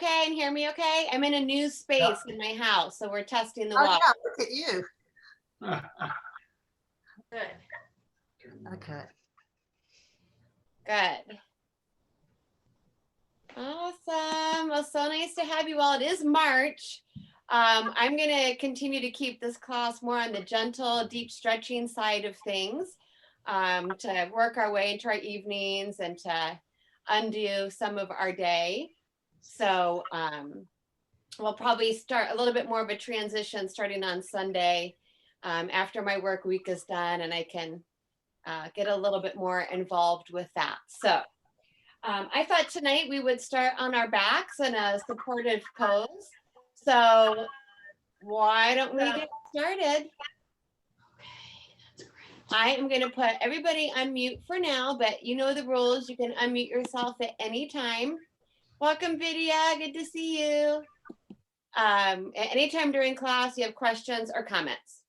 okay and hear me okay? I'm in a new space in my house, so we're testing the Oh, water. yeah, look at you. Good. Okay. Good. Awesome. Well, so nice to have you all. It is March. I'm going to continue to keep this class more on the gentle, deep stretching side of things, to work our way into our evenings and to undo some of our day. So we'll probably start a little bit more of a transition starting on Sunday after my work week is done, and I can get a little bit more involved with that. So I thought tonight we would start on our backs in a supportive pose. So why don't we get started? I am going to put everybody on mute for now, but you know the rules. You can unmute yourself at any time. Welcome, Vidya. Good to see you. At any time during class, you have questions or comments.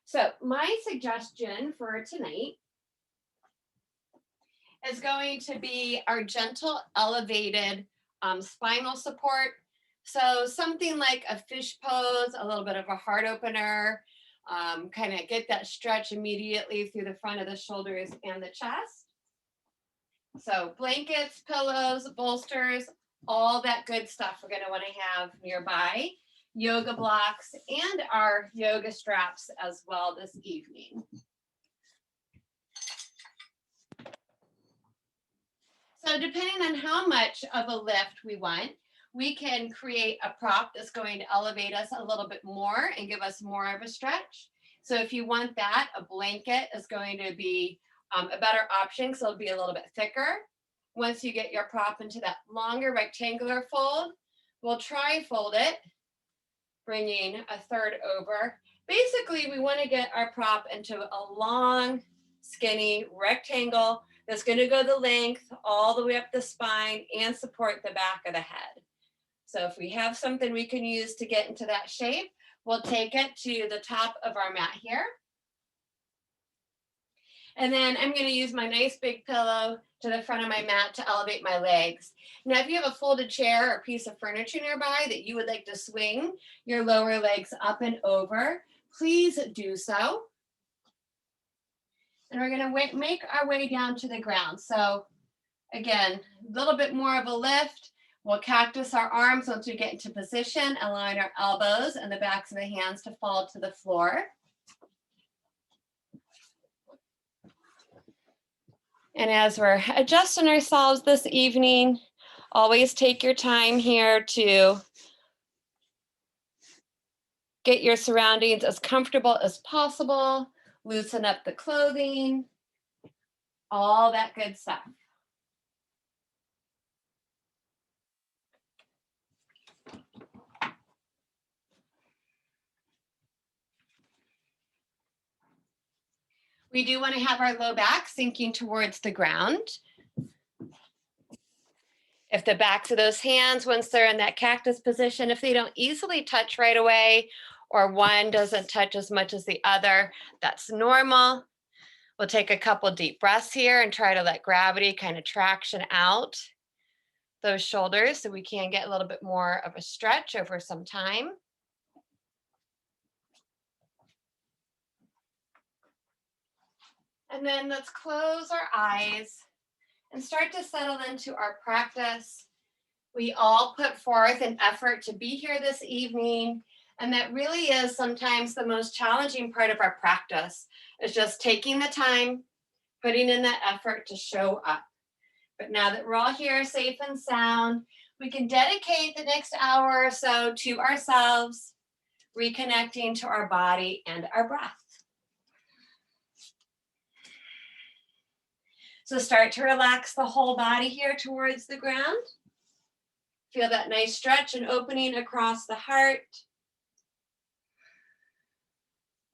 So my suggestion for tonight is going to be our gentle elevated spinal support. So something like a fish pose, a little bit of a heart opener, kind of get that stretch immediately through the front of the shoulders and the chest. So blankets, pillows, bolsters, all that good stuff we're going to want to have nearby. Yoga blocks and our yoga straps as well this evening. So depending on how much of a lift we want, we can create a prop that's going to elevate us a little bit more and give us more of a stretch. So if you want that, a blanket is going to be a better option because it'll be a little bit thicker. Once you get your prop into that longer rectangular fold, we'll tri-fold it, bringing a third over. Basically, we want to get our prop into a long, skinny rectangle that's going to go the length all the way up the spine and support the back of the head. So if we have something we can use to get into that shape, we'll take it to the top of our mat here. And then I'm going to use my nice big pillow to the front of my mat to elevate my legs. Now, if you have a folded chair or piece of furniture nearby that you would like to swing your lower legs up and over, please do so. And we're going to make our way down to the ground. So again, a little bit more of a lift. We'll cactus our arms once we get into position, allowing our elbows and the backs of the hands to fall to the floor. And as we're adjusting ourselves this evening, always take your time here to get your surroundings as comfortable as possible, loosen up the clothing, all that good stuff. We do want to have our low back sinking towards the ground. If the backs of those hands, once they're in that cactus position, if they don't easily touch right away, or one doesn't touch as much as the other, that's normal. We'll take a couple deep breaths here and try to let gravity kind of traction out those shoulders so we can get a little bit more of a stretch over some time. And then let's close our eyes and start to settle into our practice. We all put forth an effort to be here this evening, and that really is sometimes the most challenging part of our practice, is just taking the time, putting in that effort to show up. But now that we're all here safe and sound, we can dedicate the next hour or so to ourselves, reconnecting to our body and our breath. So start to relax the whole body here towards the ground. Feel that nice stretch and opening across the heart.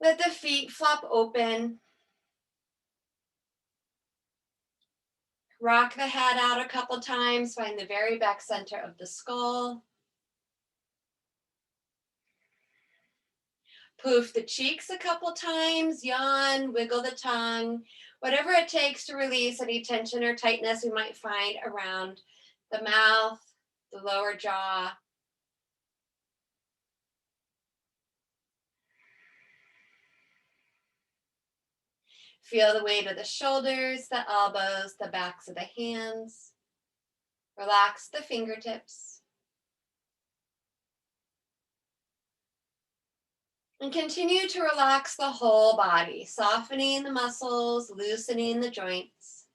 Let the feet flop open. Rock the head out a couple times, find the very back center of the skull. Poof the cheeks a couple times, yawn, wiggle the tongue, whatever it takes to release any tension or tightness we might find around the mouth, the lower jaw. Feel the weight of the shoulders, the elbows, the backs of the hands. Relax the fingertips. And continue to relax the whole body, softening the muscles, loosening the joints.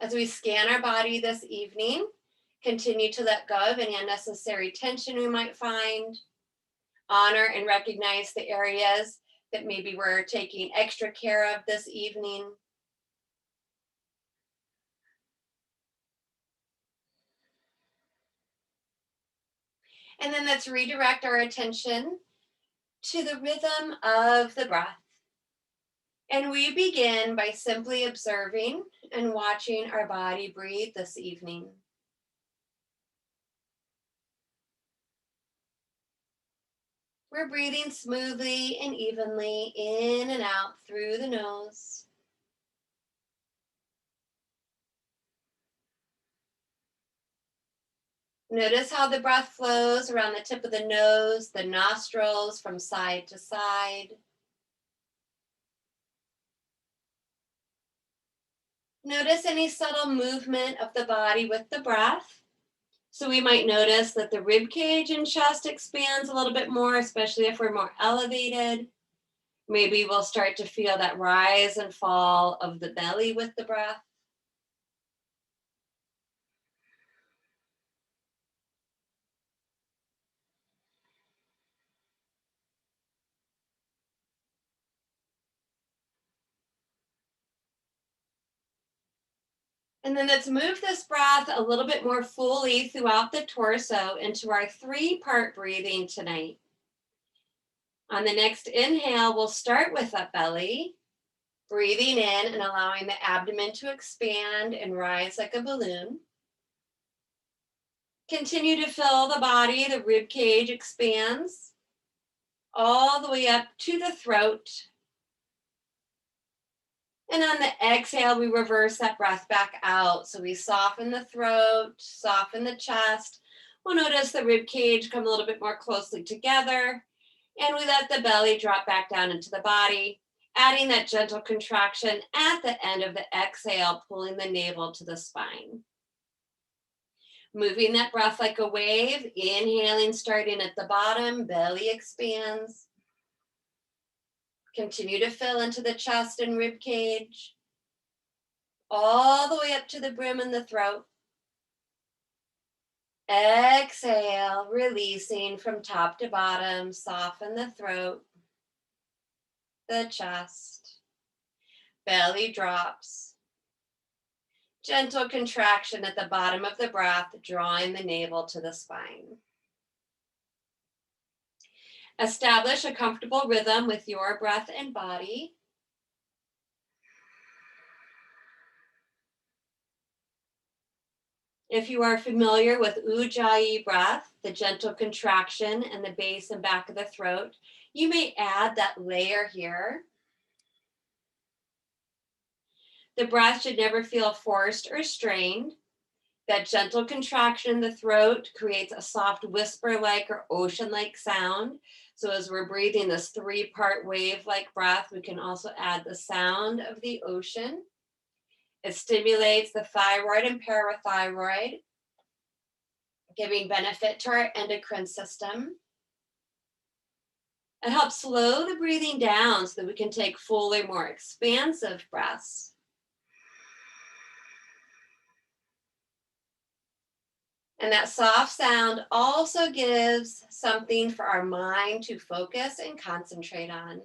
As we scan our body this evening, continue to let go of any unnecessary tension we might find. Honor and recognize the areas that maybe we're taking extra care of this evening. And then let's redirect our attention to the rhythm of the breath. And we begin by simply observing and watching our body breathe this evening. We're breathing smoothly and evenly in and out through the nose. Notice how the breath flows around the tip of the nose, the nostrils from side to side. Notice any subtle movement of the body with the breath. So we might notice that the rib cage and chest expands a little bit more, especially if we're more elevated. Maybe we'll start to feel that rise and fall of the belly with the breath. And then let's move this breath a little bit more fully throughout the torso into our 3-part breathing tonight. On the next inhale, we'll start with that belly, breathing in and allowing the abdomen to expand and rise like a balloon. Continue to fill the body, the rib cage expands all the way up to the throat. And on the exhale, we reverse that breath back out. So we soften the throat, soften the chest. We'll notice the rib cage come a little bit more closely together. And we let the belly drop back down into the body, adding that gentle contraction at the end of the exhale, pulling the navel to the spine. Moving that breath like a wave, inhaling, starting at the bottom, belly expands. Continue to fill into the chest and rib cage, all the way up to the brim and the throat. Exhale, releasing from top to bottom, soften the throat, the chest, belly drops. Gentle contraction at the bottom of the breath, drawing the navel to the spine. Establish a comfortable rhythm with your breath and body. If you are familiar with Ujjayi breath, the gentle contraction and the base and back of the throat, you may add that layer here. The breath should never feel forced or strained. That gentle contraction in the throat creates a soft whisper-like or ocean-like sound. So as we're breathing this 3-part wave-like breath, we can also add the sound of the ocean. It stimulates the thyroid and parathyroid, giving benefit to our endocrine system. It helps slow the breathing down so that we can take fuller, more expansive breaths. And that soft sound also gives something for our mind to focus and concentrate on.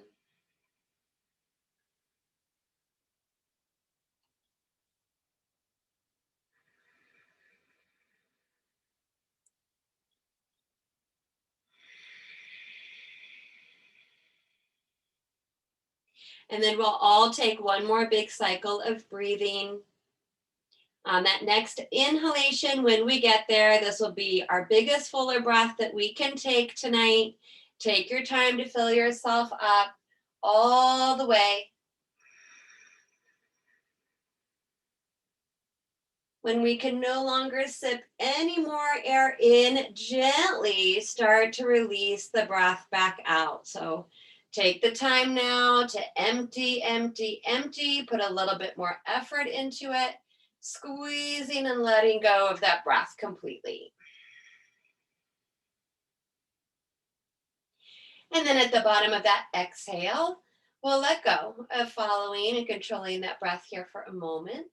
And then we'll all take one more big cycle of breathing. On that next inhalation, when we get there, this will be our biggest, fuller breath that we can take tonight. Take your time to fill yourself up. all the way. When we can no longer sip any more air in, gently start to release the breath back out. So take the time now to empty, empty, empty. Put a little bit more effort into it, squeezing and letting go of that breath completely. And then at the bottom of that exhale, we'll let go of following and controlling that breath here for a moment.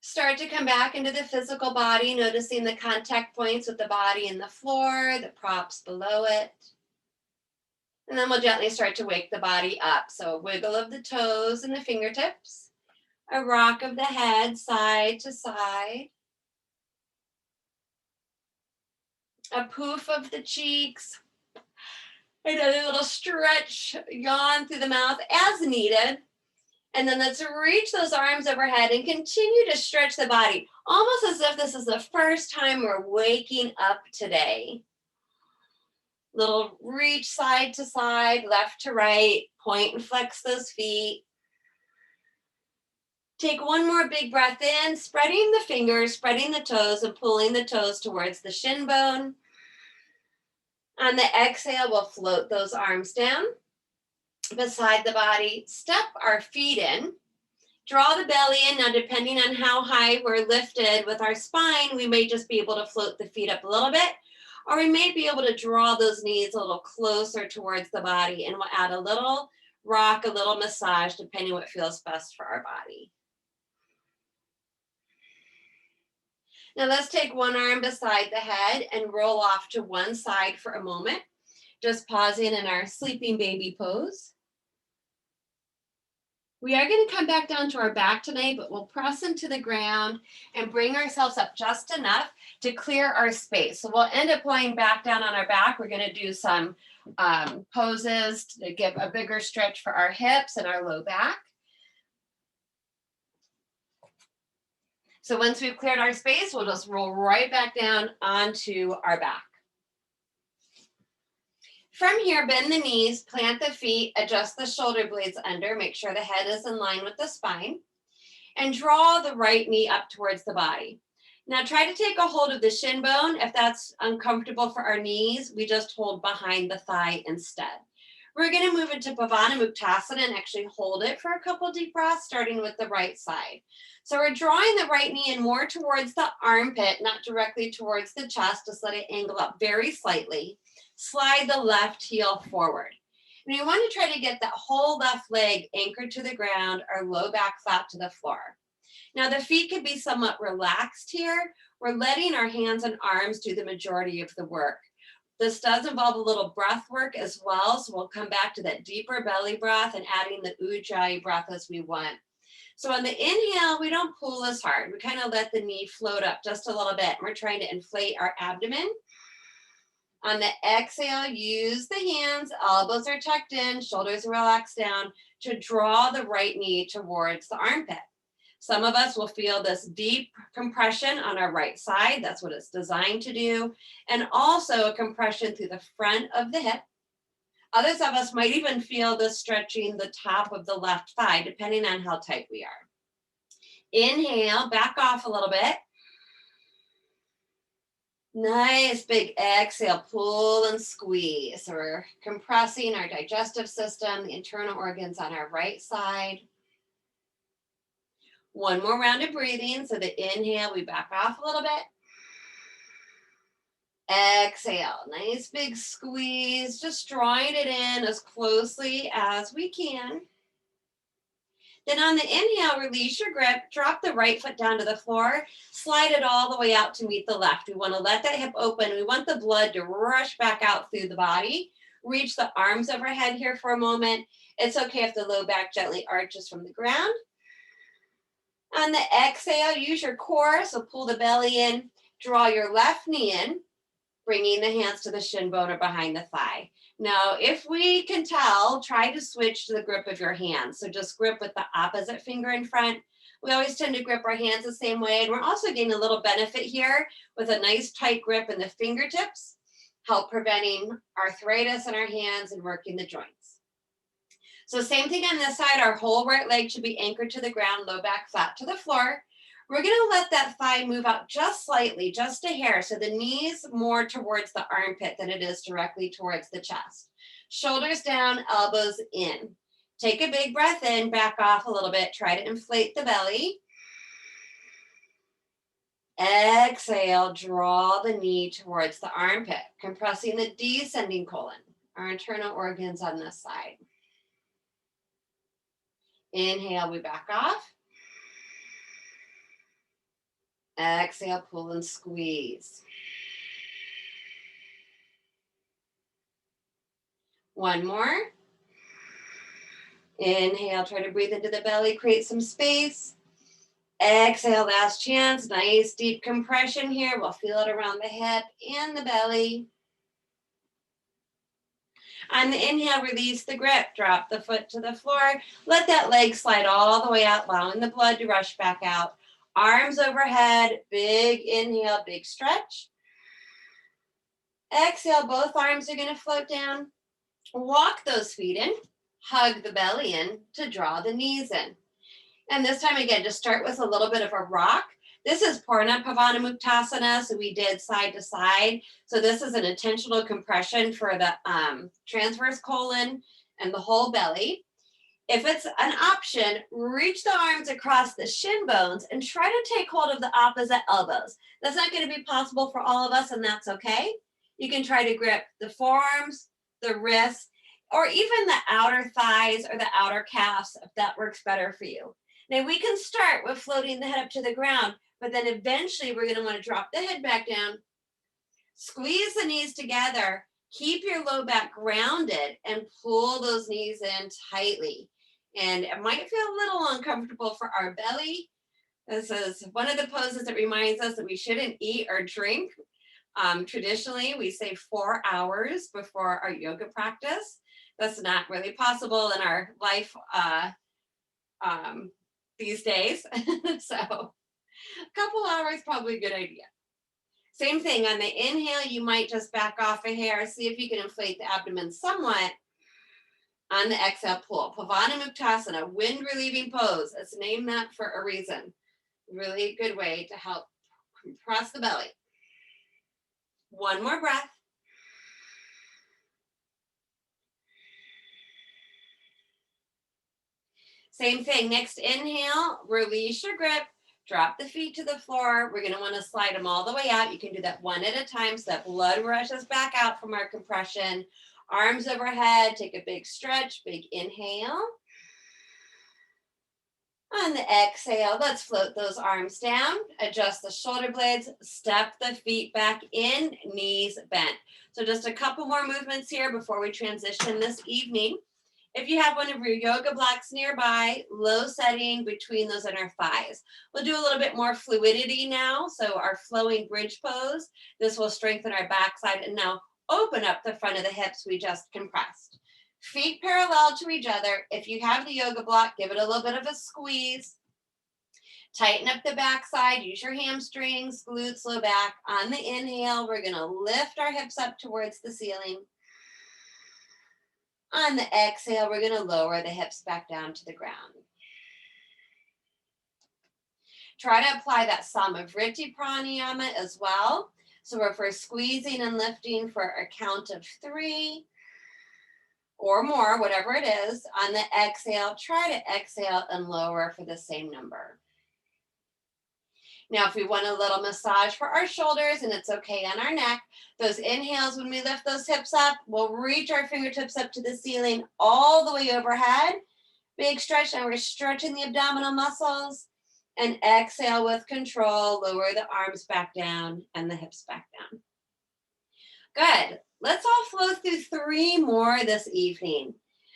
Start to come back into the physical body, noticing the contact points with the body and the floor, the props below it. And then we'll gently start to wake the body up. So a wiggle of the toes and the fingertips, a rock of the head side to side, a poof of the cheeks, another little stretch, yawn through the mouth as needed. And then let's reach those arms overhead and continue to stretch the body, almost as if this is the first time we're waking up today. Little reach side to side, left to right, point and flex those feet. Take one more big breath in, spreading the fingers, spreading the toes, and pulling the toes towards the shin bone. On the exhale, we'll float those arms down beside the body, step our feet in, draw the belly in. Now, depending on how high we're lifted with our spine, we may just be able to float the feet up a little bit, or we may be able to draw those knees a little closer towards the body, and we'll add a little rock, a little massage, depending what feels best for our body. Now let's take one arm beside the head and roll off to one side for a moment, just pausing in our sleeping baby pose. We are going to come back down to our back today, but we'll press into the ground and bring ourselves up just enough to clear our space. So we'll end up lying back down on our back. We're going to do some poses to give a bigger stretch for our hips and our low back. So once we've cleared our space, we'll just roll right back down onto our back. From here, bend the knees, plant the feet, adjust the shoulder blades under, make sure the head is in line with the spine, and draw the right knee up towards the body. Now try to take a hold of the shin bone. If that's uncomfortable for our knees, we just hold behind the thigh instead. We're going to move into Pavana Muktasana and actually hold it for a couple deep breaths, starting with the right side. So we're drawing the right knee in more towards the armpit, not directly towards the chest. Just let it angle up very slightly. Slide the left heel forward. And you want to try to get that whole left leg anchored to the ground or low back flat to the floor. Now the feet could be somewhat relaxed here. We're letting our hands and arms do the majority of the work. This does involve a little breath work as well, so we'll come back to that deeper belly breath and adding the ujjayi breath as we want. So on the inhale, we don't pull as hard. We kind of let the knee float up just a little bit. We're trying to inflate our abdomen. On the exhale, use the hands, elbows are tucked in, shoulders relaxed down to draw the right knee towards the armpit. Some of us will feel this deep compression on our right side. That's what it's designed to do. And also a compression through the front of the hip. Others of us might even feel this stretching the top of the left thigh, depending on how tight we are. Inhale, back off a little bit. Nice big exhale, pull and squeeze. So we're compressing our digestive system, the internal organs on our right side. One more round of breathing. So the inhale, we back off a little bit. Exhale, nice big squeeze, just drawing it in as closely as we can. Then on the inhale, release your grip, drop the right foot down to the floor, slide it all the way out to meet the left. We want to let that hip open. We want the blood to rush back out through the body. Reach the arms overhead here for a moment. It's okay if the low back gently arches from the ground. On the exhale, use your core, so pull the belly in, draw your left knee in, bringing the hands to the shin bone or behind the thigh. Now, if we can tell, try to switch to the grip of your hands. So just grip with the opposite finger in front. We always tend to grip our hands the same way. And we're also getting a little benefit here with a nice tight grip in the fingertips help preventing arthritis in our hands and working the joints. So same thing on this side, our whole right leg should be anchored to the ground, low back flat to the floor. We're gonna let that thigh move out just slightly, just a hair, so the knee's more towards the armpit than it is directly towards the chest. Shoulders down, elbows in. Take a big breath in, back off a little bit, try to inflate the belly. Exhale, draw the knee towards the armpit, compressing the descending colon, our internal organs on this side. Inhale, we back off. Exhale, pull and squeeze. One more. Inhale, try to breathe into the belly, create some space. Exhale, last chance. Nice deep compression here. We'll feel it around the hip and the belly. On the inhale, release the grip. Drop the foot to the floor. Let that leg slide all the way out, allowing the blood to rush back out. Arms overhead. Big inhale, big stretch. Exhale, both arms are going to float down. Walk those feet in. Hug the belly in to draw the knees in. And this time again, just start with a little bit of a rock. This is Pavana Muktasana, so we did side to side. So this is an intentional compression for the transverse colon and the whole belly. If it's an option, reach the arms across the shin bones and try to take hold of the opposite elbows. That's not going to be possible for all of us, and that's okay. You can try to grip the forearms, the wrists, or even the outer thighs or the outer calves if that works better for you. Now we can start with floating the head up to the ground, but then eventually we're going to want to drop the head back down, squeeze the knees together, keep your low back grounded, and pull those knees in tightly. And it might feel a little uncomfortable for our belly. This is one of the poses that reminds us that we shouldn't eat or drink. Traditionally, we say 4 hours before our yoga practice. That's not really possible in our life these days. So a couple hours, probably a good idea. Same thing on the inhale, you might just back off a hair, see if you can inflate the abdomen somewhat. On the exhale, pull. Pavana Muktasana, wind relieving pose. It's named that for a reason. Really good way to help compress the belly. One more breath. Same thing, next inhale, release your grip, drop the feet to the floor. We're gonna wanna slide them all the way out. You can do that one at a time so that blood rushes back out from our compression. Arms overhead, take a big stretch, big inhale. On the exhale, let's float those arms down, adjust the shoulder blades, step the feet back in, knees bent. So just a couple more movements here before we transition this evening. If you have one of your yoga blocks nearby, low setting between those inner thighs. We'll do a little bit more fluidity now. So our flowing bridge pose, this will strengthen our backside and now open up the front of the hips we just compressed. Feet parallel to each other. If you have the yoga block, give it a little bit of a squeeze. Tighten up the backside, use your hamstrings, glutes, low back. On the inhale, we're gonna lift our hips up towards the ceiling. On the exhale, we're going to lower the hips back down to the ground. Try to apply that Samavriti pranayama as well. So if we're squeezing and lifting for a count of 3 or more, whatever it is, on the exhale, try to exhale and lower for the same number. Now, if we want a little massage for our shoulders and it's okay on our neck, those inhales, when we lift those hips up, we'll reach our fingertips up to the ceiling all the way overhead. Big stretch, and we're stretching the abdominal muscles. And exhale with control, lower the arms back down and the hips back down. Good. Let's all flow through 3 more this evening.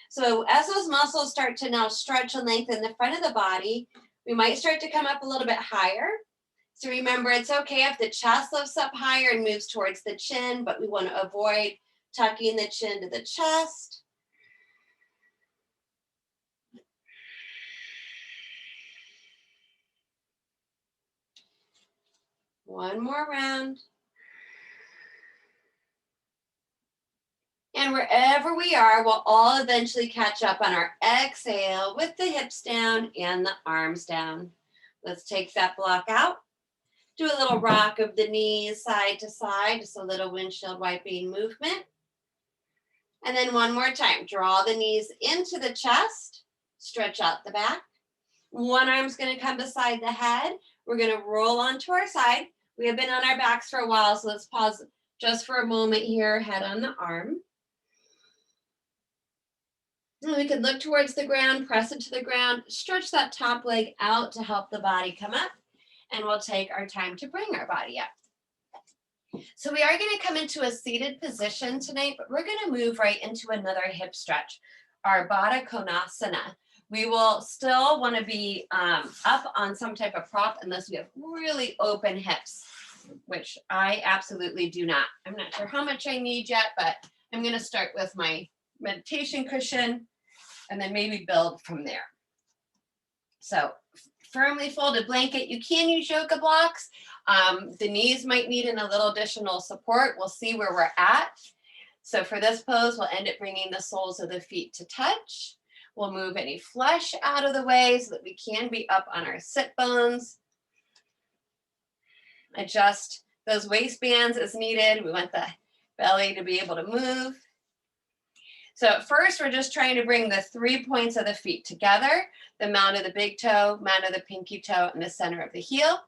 So as those muscles start to now stretch and lengthen the front of the body, we might start to come up a little bit higher. So remember, it's okay if the chest lifts up higher and moves towards the chin, but we want to avoid tucking the chin to the chest. One more round. And wherever we are, we'll all eventually catch up on our exhale with the hips down and the arms down. Let's take that block out. Do a little rock of the knees side to side, just a little windshield wiping movement. And then one more time, draw the knees into the chest, stretch out the back. One arm's gonna come beside the head. We're gonna roll onto our side. We have been on our backs for a while, so let's pause just for a moment here, head on the arm. And we can look towards the ground, press into the ground, stretch that top leg out to help the body come up, and we'll take our time to bring our body up. So we are going to come into a seated position tonight, but we're going to move right into another hip stretch, our Baddha Konasana. We will still want to be up on some type of prop unless we have really open hips, which I absolutely do not. I'm not sure how much I need yet, but I'm going to start with my meditation cushion and then maybe build from there. So firmly folded blanket. You can use yoga blocks. The knees might need a little additional support. We'll see where we're at. So for this pose, we'll end up bringing the soles of the feet to touch. We'll move any flesh out of the way so that we can be up on our sit bones. Adjust those waistbands as needed. We want the belly to be able to move. So at first, we're just trying to bring the 3 points of the feet together, the mount of the big toe, mount of the pinky toe, and the center of the heel.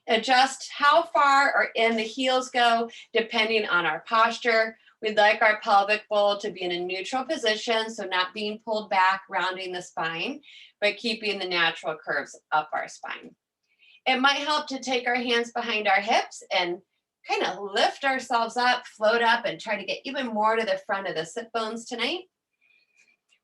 Adjust how far or in the heels go, depending on our posture. We'd like our pelvic bowl to be in a neutral position, so not being pulled back, rounding the spine, but keeping the natural curves up our spine. It might help to take our hands behind our hips and kind of lift ourselves up, float up, and try to get even more to the front of the sit bones tonight.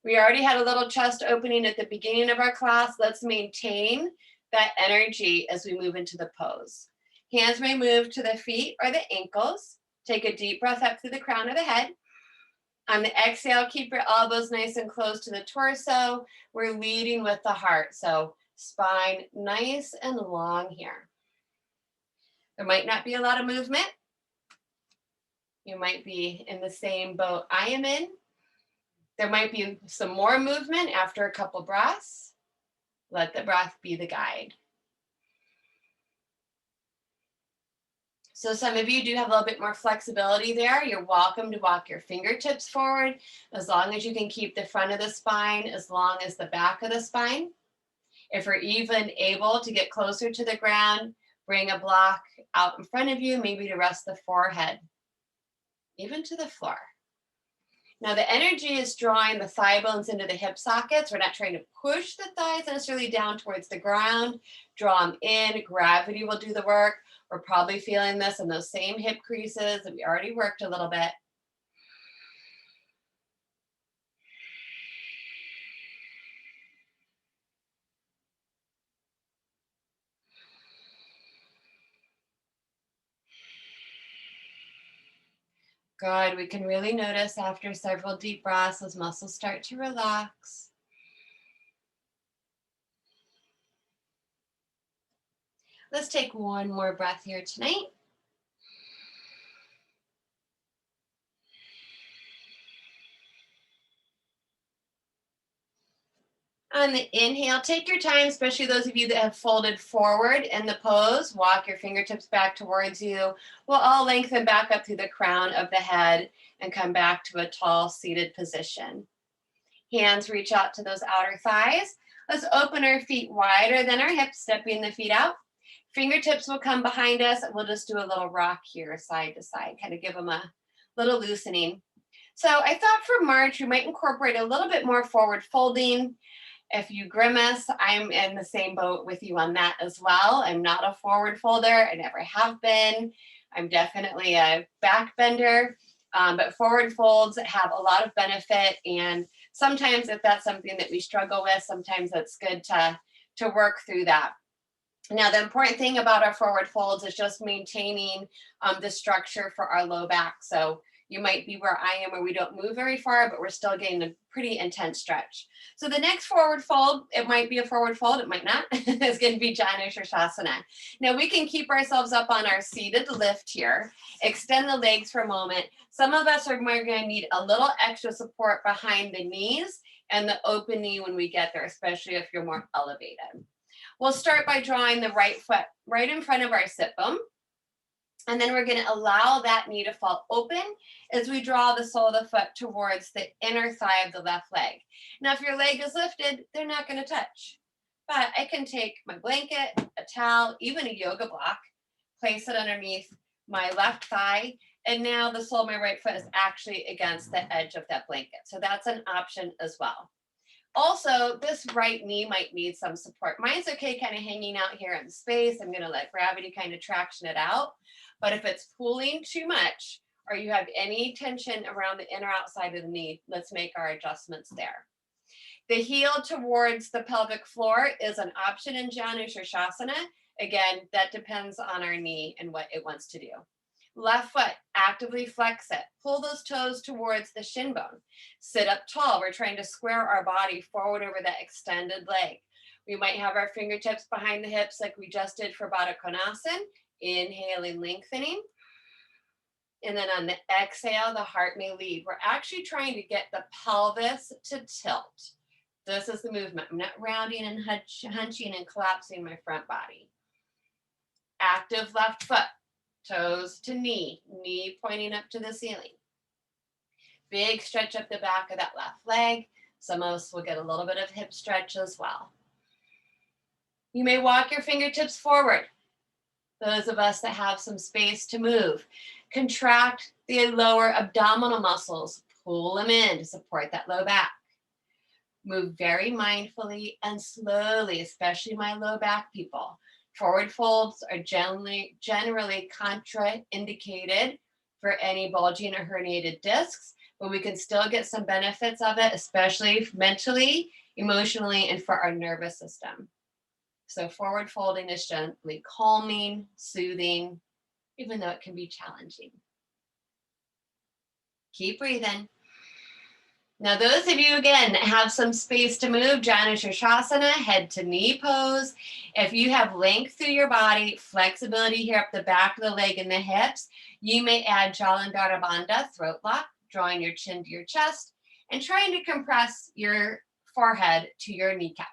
We already had a little chest opening at the beginning of our class. Let's maintain that energy as we move into the pose. Hands may move to the feet or the ankles. Take a deep breath up through the crown of the head. On the exhale, keep your elbows nice and close to the torso. We're leading with the heart, so spine nice and long here. There might not be a lot of movement. You might be in the same boat I am in. There might be some more movement after a couple breaths. Let the breath be the guide. So some of you do have a little bit more flexibility there. You're welcome to walk your fingertips forward as long as you can keep the front of the spine as long as the back of the spine. If you're even able to get closer to the ground, bring a block out in front of you, maybe to rest the forehead, even to the floor. Now the energy is drawing the thigh bones into the hip sockets. We're not trying to push the thighs necessarily down towards the ground. Draw them in, gravity will do the work. We're probably feeling this in those same hip creases that we already worked a little bit. Good, we can really notice after several deep breaths, those muscles start to relax. Let's take one more breath here tonight. On the inhale, take your time, especially those of you that have folded forward in the pose. Walk your fingertips back towards you. We'll all lengthen back up through the crown of the head and come back to a tall seated position. Hands reach out to those outer thighs. Let's open our feet wider than our hips, stepping the feet out. Fingertips will come behind us. We'll just do a little rock here, side to side, kind of give them a little loosening. So I thought for March, we might incorporate a little bit more forward folding. If you grimace, I'm in the same boat with you on that as well. I'm not a forward folder. I never have been. I'm definitely a back bender, but forward folds have a lot of benefit. And sometimes if that's something that we struggle with, sometimes it's good to work through that. Now, the important thing about our forward folds is just maintaining the structure for our low back. So you might be where I am, where we don't move very far, but we're still getting a pretty intense stretch. So the next forward fold, it might be a forward fold, it might not. It's going to be Janu Shasana. Now we can keep ourselves up on our seated lift here, extend the legs for a moment. Some of us are going to need a little extra support behind the knees and the open knee when we get there, especially if you're more elevated. We'll start by drawing the right foot right in front of our sit bone. And then we're going to allow that knee to fall open as we draw the sole of the foot towards the inner thigh of the left leg. Now, if your leg is lifted, they're not going to touch. But I can take my blanket, a towel, even a yoga block, place it underneath my left thigh, and now the sole of my right foot is actually against the edge of that blanket. So that's an option as well. Also, this right knee might need some support. Mine's okay kind of hanging out here in space. I'm going to let gravity kind of traction it out. But if it's pulling too much or you have any tension around the inner outside of the knee, let's make our adjustments there. The heel towards the pelvic floor is an option in Janu Shasana. Again, that depends on our knee and what it wants to do. Left foot, actively flex it. Pull those toes towards the shin bone. Sit up tall. We're trying to square our body forward over that extended leg. We might have our fingertips behind the hips like we just did for Baddha Konasana. Inhaling, lengthening. And then on the exhale, the heart may lead. We're actually trying to get the pelvis to tilt. This is the movement. I'm not rounding and hunching and collapsing my front body. Active left foot. Toes to knee, knee pointing up to the ceiling. Big stretch up the back of that left leg. Some of us will get a little bit of hip stretch as well. You may walk your fingertips forward. Those of us that have some space to move. Contract the lower abdominal muscles. Pull them in to support that low back. Move very mindfully and slowly, especially my low back people. Forward folds are generally contraindicated for any bulging or herniated discs, but we can still get some benefits of it, especially mentally, emotionally, and for our nervous system. So forward folding is gently calming, soothing, even though it can be challenging. Keep breathing. Now, those of you, again, that have some space to move, Janu Shasana, head to knee pose. If you have length through your body, flexibility here up the back of the leg and the hips, you may add Jalandhara Bandha, throat lock, drawing your chin to your chest, and trying to compress your forehead to your kneecap.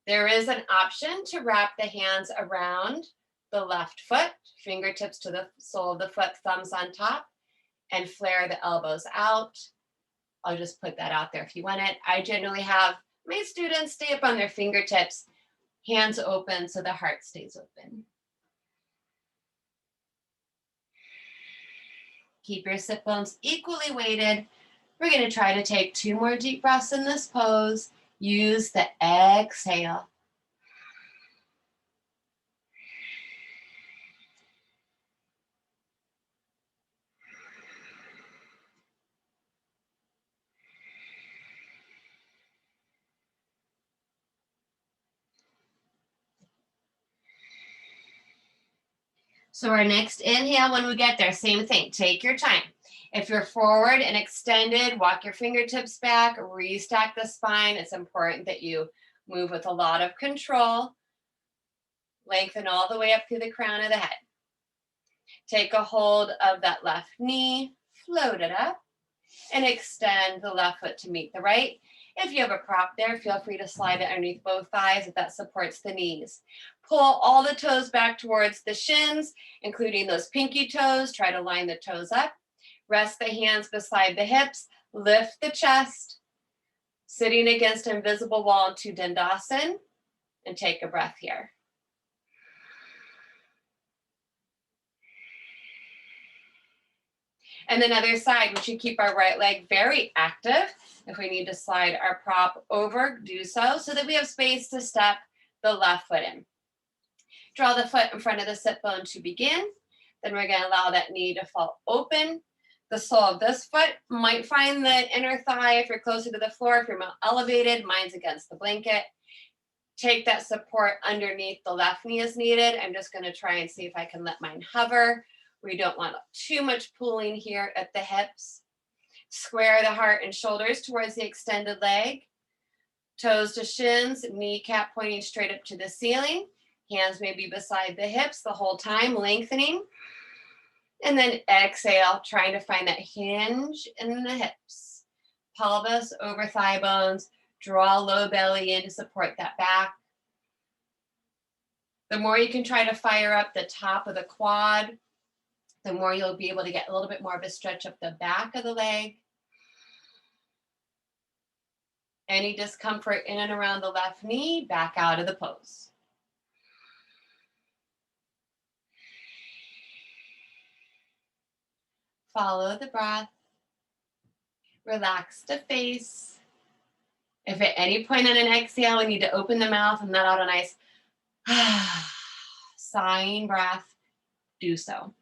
There is an option to wrap the hands around the left foot, fingertips to the sole of the foot, thumbs on top, and flare the elbows out. I'll just put that out there if you want it. I generally have my students stay up on their fingertips, hands open so the heart stays open. Keep your sit bones equally weighted. We're going to try to take 2 more deep breaths in this pose. Use the exhale. So our next inhale, when we get there, same thing, take your time. If you're forward and extended, walk your fingertips back, restack the spine. It's important that you move with a lot of control. Lengthen all the way up through the crown of the head. Take a hold of that left knee, float it up, and extend the left foot to meet the right. If you have a prop there, feel free to slide it underneath both thighs if that supports the knees. Pull all the toes back towards the shins, including those pinky toes. Try to line the toes up. Rest the hands beside the hips. Lift the chest. Sitting against an invisible wall into Tadasan. And take a breath here. And then other side, we should keep our right leg very active. If we need to slide our prop over, do so that we have space to step the left foot in. Draw the foot in front of the sit bone to begin. Then we're going to allow that knee to fall open. The sole of this foot might find the inner thigh if you're closer to the floor. If you're more elevated, mine's against the blanket. Take that support underneath the left knee as needed. I'm just going to try and see if I can let mine hover. We don't want too much pulling here at the hips. Square the heart and shoulders towards the extended leg. Toes to shins, kneecap pointing straight up to the ceiling. Hands may be beside the hips the whole time, lengthening. And then exhale, trying to find that hinge in the hips. Pelvis over thigh bones. Draw low belly in to support that back. The more you can try to fire up the top of the quad, the more you'll be able to get a little bit more of a stretch up the back of the leg. Any discomfort in and around the left knee, back out of the pose. Follow the breath. Relax the face. If at any point on an exhale, we need to open the mouth and let out a nice sighing breath, do so.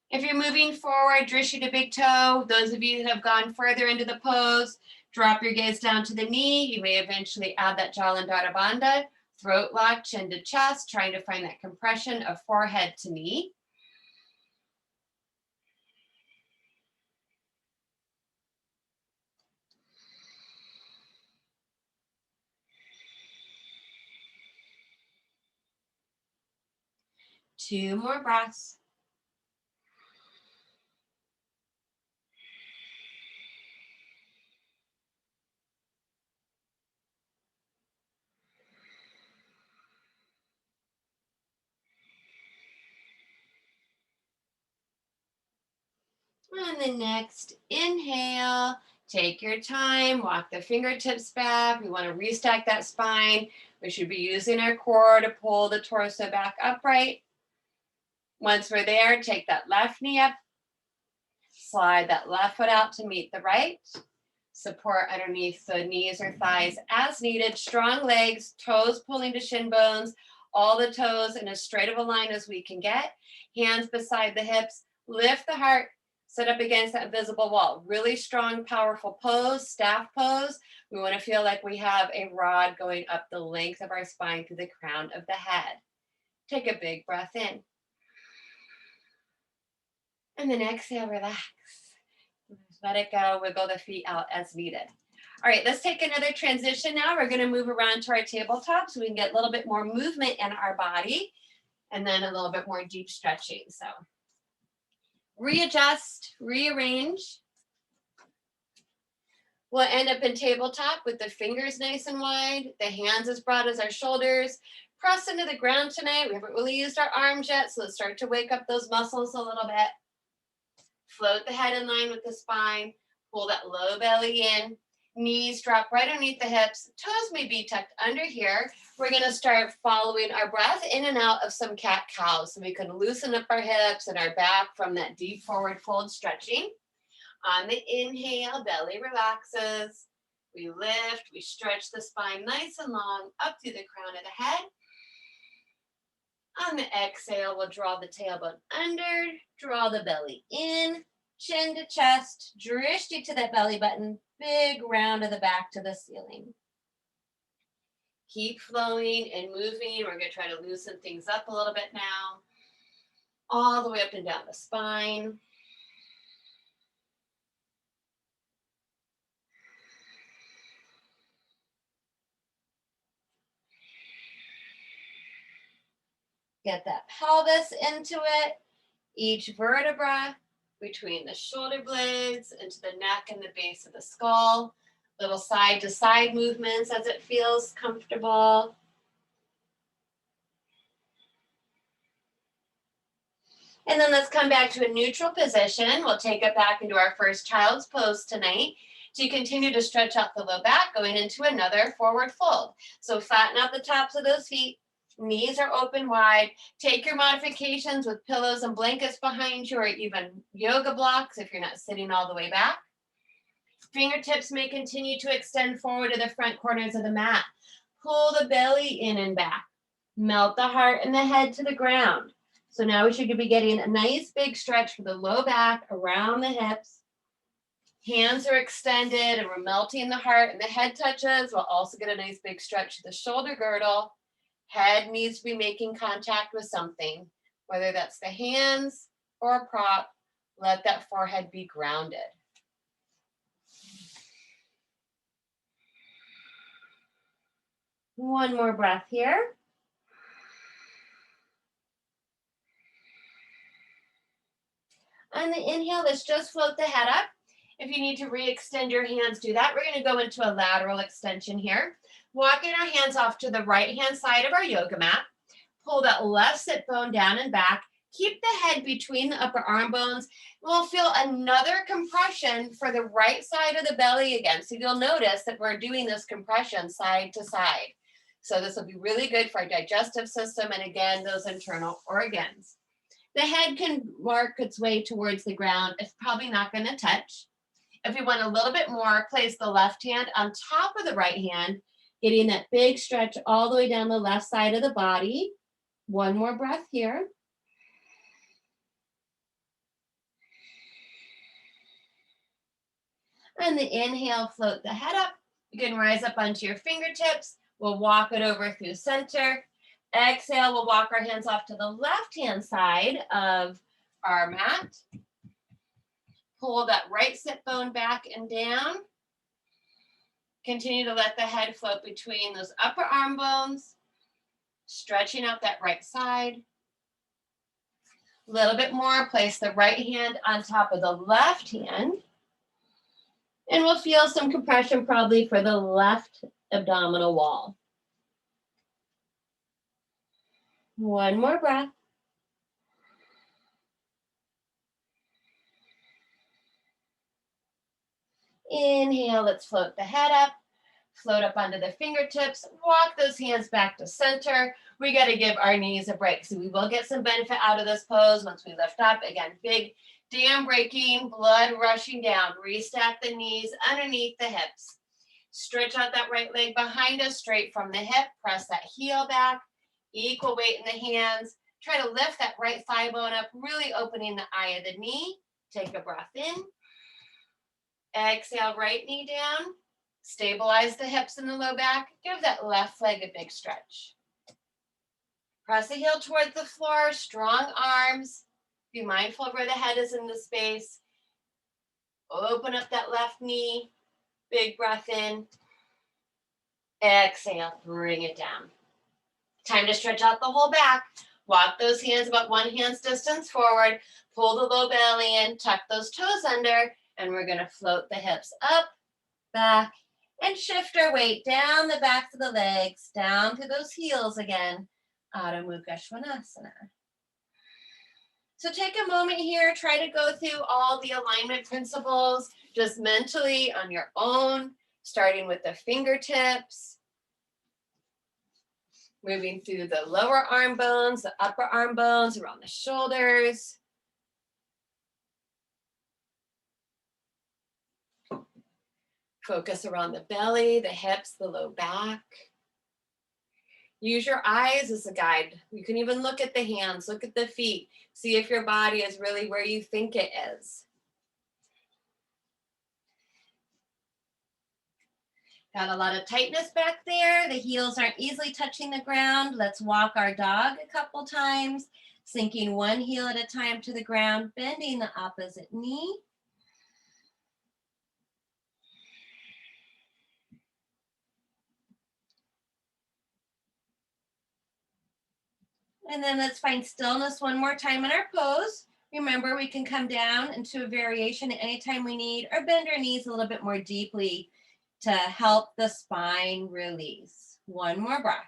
If you're moving forward, drishti to big toe. Those of you that have gone further into the pose, drop your gaze down to the knee. You may eventually add that Jalandhara Bandha. Throat lock, chin to chest, trying to find that compression of forehead to knee. Two more breaths. On the next inhale, take your time, walk the fingertips back. We want to restack that spine. We should be using our core to pull the torso back upright. Once we're there, take that left knee up, slide that left foot out to meet the right. Support underneath the knees or thighs as needed. Strong legs, toes pulling to shin bones, all the toes in as straight of a line as we can get. Hands beside the hips, lift the heart, sit up against that invisible wall. Really strong, powerful pose, staff pose. We want to feel like we have a rod going up the length of our spine to the crown of the head. Take a big breath in. And then exhale, relax. Let it go, wiggle the feet out as needed. All right, let's take another transition now. We're gonna move around to our tabletop so we can get a little bit more movement in our body and then a little bit more deep stretching. So readjust, rearrange. We'll end up in tabletop with the fingers nice and wide, the hands as broad as our shoulders. Press into the ground tonight. We haven't really used our arms yet, so let's start to wake up those muscles a little bit. Float the head in line with the spine. Pull that low belly in. Knees drop right underneath the hips. Toes may be tucked under here. We're going to start following our breath in and out of some cat-cows so we can loosen up our hips and our back from that deep forward fold stretching. On the inhale, belly relaxes. We lift, we stretch the spine nice and long up through the crown of the head. On the exhale, we'll draw the tailbone under, draw the belly in, chin to chest, drishti to that belly button, big round of the back to the ceiling. Keep flowing and moving. We're going to try to loosen things up a little bit now. All the way up and down the spine. Get that pelvis into it. Each vertebra between the shoulder blades into the neck and the base of the skull. Little side to side movements as it feels comfortable. And then let's come back to a neutral position. We'll take it back into our first child's pose tonight to continue to stretch out the low back, going into another forward fold. So flatten out the tops of those feet. Knees are open wide. Take your modifications with pillows and blankets behind you or even yoga blocks if you're not sitting all the way back. Fingertips may continue to extend forward to the front corners of the mat. Pull the belly in and back. Melt the heart and the head to the ground. So now we should be getting a nice big stretch for the low back around the hips. Hands are extended and we're melting the heart and the head touches. We'll also get a nice big stretch to the shoulder girdle. Head needs to be making contact with something. Whether that's the hands or a prop, let that forehead be grounded. One more breath here. On the inhale, let's just float the head up. If you need to re-extend your hands, do that. We're going to go into a lateral extension here. Walking our hands off to the right-hand side of our yoga mat. Pull that left sit bone down and back. Keep the head between the upper arm bones. We'll feel another compression for the right side of the belly again. So you'll notice that we're doing this compression side to side. So this will be really good for our digestive system and again, those internal organs. The head can work its way towards the ground. It's probably not going to touch. If you want a little bit more, place the left hand on top of the right hand, getting that big stretch all the way down the left side of the body. One more breath here. On the inhale, float the head up. You can rise up onto your fingertips. We'll walk it over through center. Exhale, we'll walk our hands off to the left-hand side of our mat. Pull that right sit bone back and down. Continue to let the head float between those upper arm bones, stretching out that right side. A little bit more, place the right hand on top of the left hand. And we'll feel some compression probably for the left abdominal wall. One more breath. Inhale, let's float the head up. Float up onto the fingertips. Walk those hands back to center. We got to give our knees a break. So we will get some benefit out of this pose once we lift up. Again, big dam breaking, blood rushing down. Restack the knees underneath the hips. Stretch out that right leg behind us, straight from the hip. Press that heel back. Equal weight in the hands. Try to lift that right thigh bone up, really opening the eye of the knee. Take a breath in. Exhale, right knee down. Stabilize the hips and the low back. Give that left leg a big stretch. Press the heel towards the floor, strong arms. Be mindful of where the head is in the space. Open up that left knee. Big breath in. Exhale, bring it down. Time to stretch out the whole back. Walk those hands about one hand's distance forward. Pull the low belly in, tuck those toes under, and we're going to float the hips up, back, and shift our weight down the backs of the legs, down to those heels again. Adho Mukha Svanasana. So take a moment here, try to go through all the alignment principles just mentally on your own, starting with the fingertips, moving through the lower arm bones, the upper arm bones, around the shoulders. Focus around the belly, the hips, the low back. Use your eyes as a guide. You can even look at the hands, look at the feet. See if your body is really where you think it is. Got a lot of tightness back there. The heels aren't easily touching the ground. Let's walk our dog a couple times, sinking one heel at a time to the ground, bending the opposite knee. And then let's find stillness one more time in our pose. Remember, we can come down into a variation at any time we need or bend our knees a little bit more deeply to help the spine release. One more breath.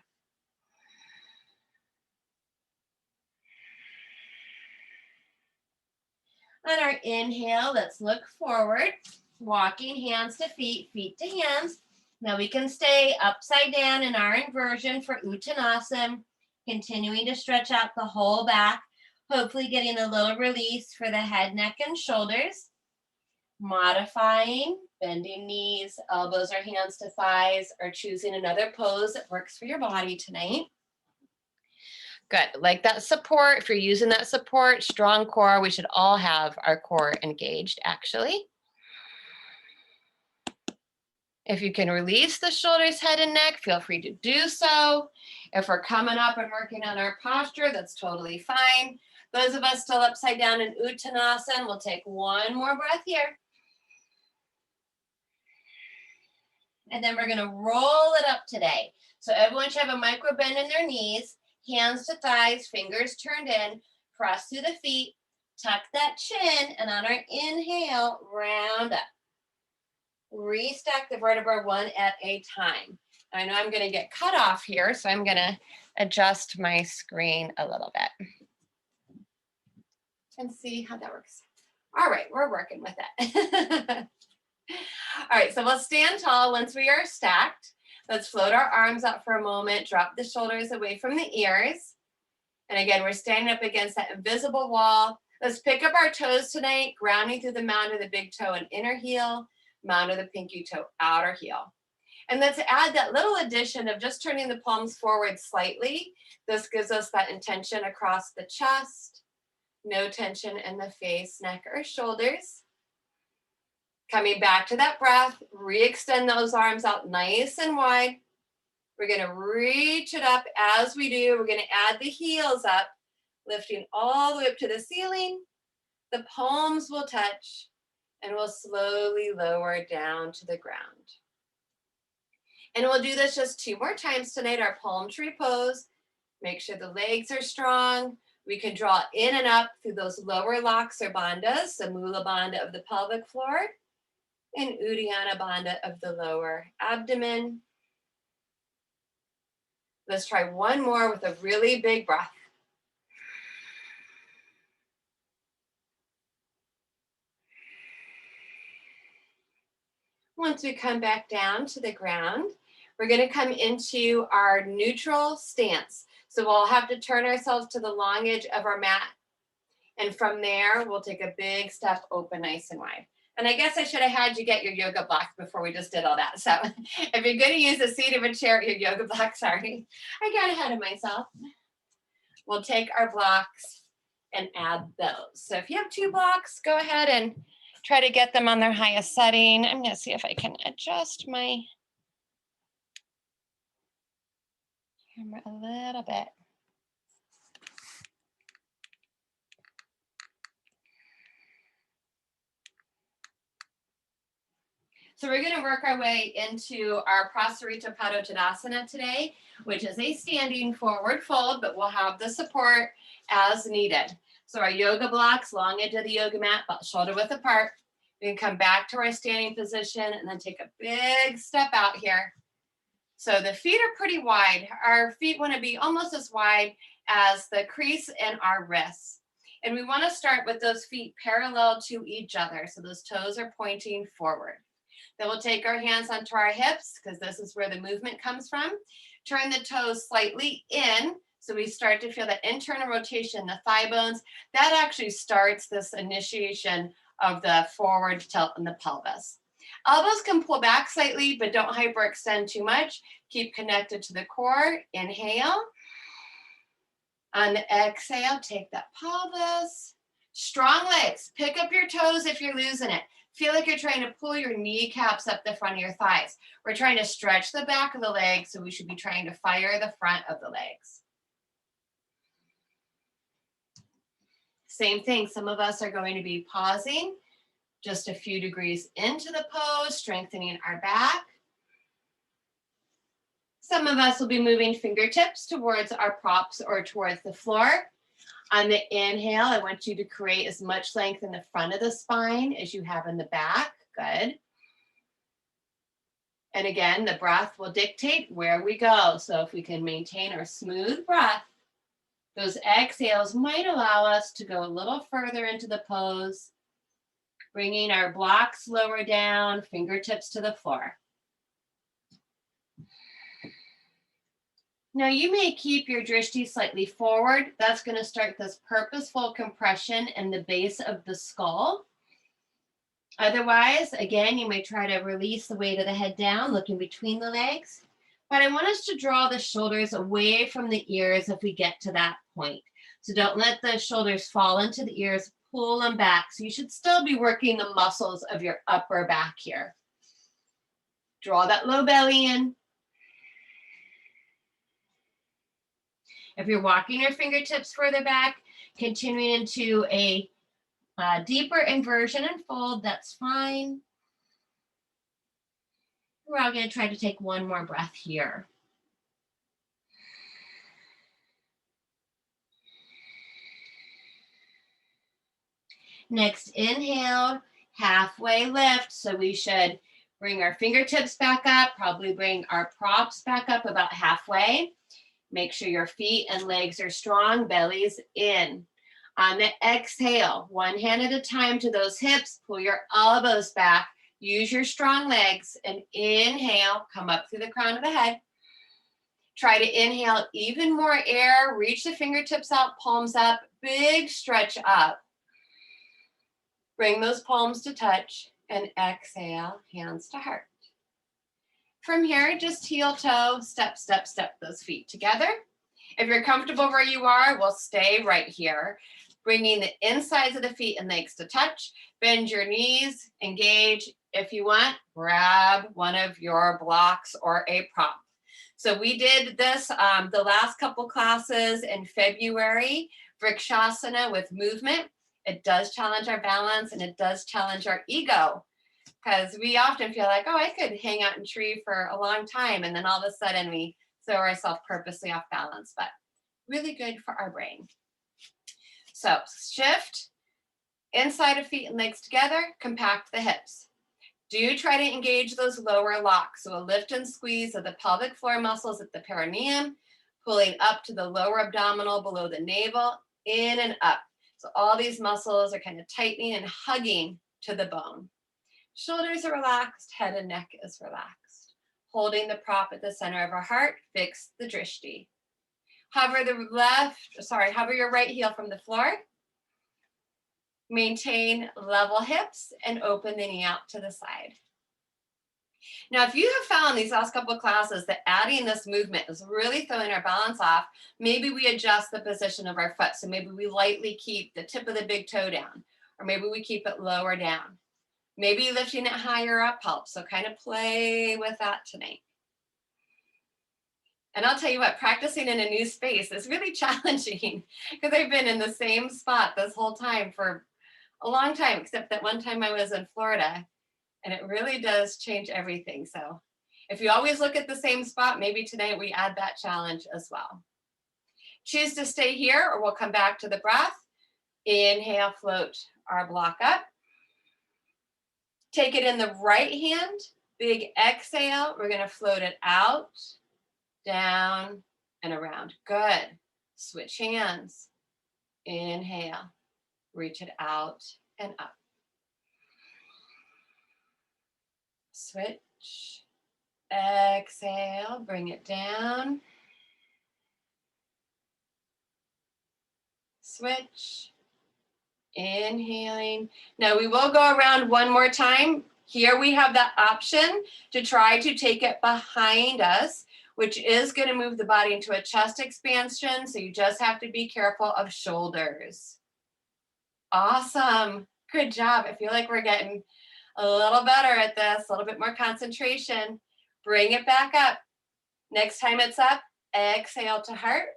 On our inhale, let's look forward, walking hands to feet, feet to hands. Now we can stay upside down in our inversion for Uttanasana, continuing to stretch out the whole back, hopefully getting a little release for the head, neck, and shoulders. Modifying, bending knees, elbows or hands to thighs, or choosing another pose that works for your body tonight. Good, like that support. If you're using that support, strong core, we should all have our core engaged actually. If you can release the shoulders, head, and neck, feel free to do so. If we're coming up and working on our posture, that's totally fine. Those of us still upside down in Uttanasana, we'll take one more breath here. And then we're gonna roll it up today. So everyone should have a micro bend in their knees, hands to thighs, fingers turned in, press through the feet, tuck that chin, and on our inhale, round up. Restack the vertebra one at a time. I know I'm gonna get cut off here, so I'm gonna adjust my screen a little bit and see how that works. All right, we're working with it. All right, so we'll stand tall once we are stacked. Let's float our arms up for a moment, drop the shoulders away from the ears. And again, we're standing up against that invisible wall. Let's pick up our toes tonight, grounding through the mound of the big toe and inner heel, mound of the pinky toe, outer heel. And let's add that little addition of just turning the palms forward slightly. This gives us that intention across the chest, no tension in the face, neck, or shoulders. Coming back to that breath, re-extend those arms out nice and wide. We're gonna reach it up. As we do, we're gonna add the heels up, lifting all the way up to the ceiling. The palms will touch, and we'll slowly lower down to the ground. And we'll do this just 2 more times tonight, our palm tree pose. Make sure the legs are strong. We can draw in and up through those lower locks or bandhas, the Mula Bandha of the pelvic floor, and Uddiyana Bandha of the lower abdomen. Let's try one more with a really big breath. Once we come back down to the ground, we're going to come into our neutral stance. So we'll have to turn ourselves to the long edge of our mat. And from there, we'll take a big step open nice and wide. And I guess I should have had you get your yoga block before we just did all that. So if you're going to use the seat of a chair, your yoga block, sorry, I got ahead of myself. We'll take our blocks and add those. So if you have 2 blocks, go ahead and try to get them on their highest setting. I'm going to see if I can adjust my camera a little bit. So we're going to work our way into our Prasarita Tadasana today, which is a standing forward fold, but we'll have the support as needed. So our yoga blocks, long edge of the yoga mat, but shoulder width apart. We can come back to our standing position and then take a big step out here. So the feet are pretty wide. Our feet want to be almost as wide as the crease in our wrists. And we want to start with those feet parallel to each other. So those toes are pointing forward. Then we'll take our hands onto our hips because this is where the movement comes from. Turn the toes slightly in so we start to feel that internal rotation, the thigh bones. That actually starts this initiation of the forward tilt in the pelvis. Elbows can pull back slightly, but don't hyperextend too much. Keep connected to the core. Inhale. On the exhale, take that pelvis. Strong legs. Pick up your toes if you're losing it. Feel like you're trying to pull your kneecaps up the front of your thighs. We're trying to stretch the back of the legs, so we should be trying to fire the front of the legs. Same thing, some of us are going to be pausing just a few degrees into the pose, strengthening our back. Some of us will be moving fingertips towards our props or towards the floor. On the inhale, I want you to create as much length in the front of the spine as you have in the back. Good. And again, the breath will dictate where we go. So if we can maintain our smooth breath, those exhales might allow us to go a little further into the pose, bringing our blocks lower down, fingertips to the floor. Now you may keep your drishti slightly forward. That's going to start this purposeful compression in the base of the skull. Otherwise, again, you may try to release the weight of the head down, looking between the legs. But I want us to draw the shoulders away from the ears if we get to that point. So don't let the shoulders fall into the ears, pull them back. So you should still be working the muscles of your upper back here. Draw that low belly in. If you're walking your fingertips further back, Continuing into a deeper inversion and fold, that's fine. We're all going to try to take one more breath here. Next inhale, halfway lift. So we should bring our fingertips back up, probably bring our props back up about halfway. Make sure your feet and legs are strong, belly's in. On the exhale, one hand at a time to those hips, pull your elbows back, use your strong legs, and inhale, come up through the crown of the head. Try to inhale even more air, reach the fingertips out, palms up, big stretch up. Bring those palms to touch and exhale, hands to heart. From here, just heel toe, step, step, step those feet together. If you're comfortable where you are, we'll stay right here. Bringing the insides of the feet and legs to touch. Bend your knees, engage. If you want, grab one of your blocks or a prop. So we did this the last couple classes in February, Shasana with movement. It does challenge our balance and it does challenge our ego, because we often feel like, oh, I could hang out in a tree for a long time, and then all of a sudden we throw ourselves purposely off balance, but really good for our brain. So shift, inside of feet and legs together, compact the hips. Do try to engage those lower locks. So a lift and squeeze of the pelvic floor muscles at the perineum, pulling up to the lower abdominal below the navel, in and up. So all these muscles are kind of tightening and hugging to the bone. Shoulders are relaxed, head and neck is relaxed. Holding the prop at the center of our heart, fix the drishti. Hover your right heel from the floor. Maintain level hips and open the knee out to the side. Now, if you have found these last couple of classes that adding this movement is really throwing our balance off, maybe we adjust the position of our foot. So maybe we lightly keep the tip of the big toe down, or maybe we keep it lower down. Maybe lifting it higher up helps. So kind of play with that tonight. And I'll tell you what, practicing in a new space is really challenging, because I've been in the same spot this whole time for a long time, except that one time I was in Florida, and it really does change everything. So if you always look at the same spot, maybe tonight we add that challenge as well. Choose to stay here, or we'll come back to the breath. Inhale, float our block up. Take it in the right hand, big exhale. We're gonna float it out, down, and around. Good. Switch hands. Inhale, reach it out and up. Switch. Exhale, bring it down. Switch. Inhaling. Now we will go around one more time. Here we have that option to try to take it behind us, which is going to move the body into a chest expansion. So you just have to be careful of shoulders. Awesome. Good job. I feel like we're getting a little better at this, a little bit more concentration. Bring it back up. Next time it's up, exhale to heart.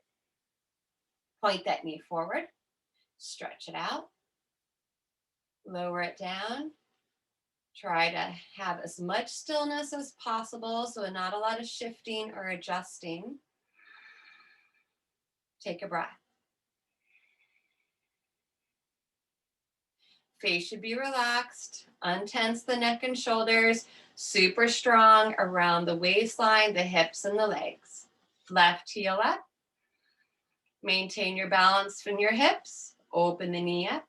Point that knee forward. Stretch it out. Lower it down. Try to have as much stillness as possible, so not a lot of shifting or adjusting. Take a breath. Face should be relaxed. Untense the neck and shoulders. Super strong around the waistline, the hips, and the legs. Left heel up. Maintain your balance from your hips. Open the knee up.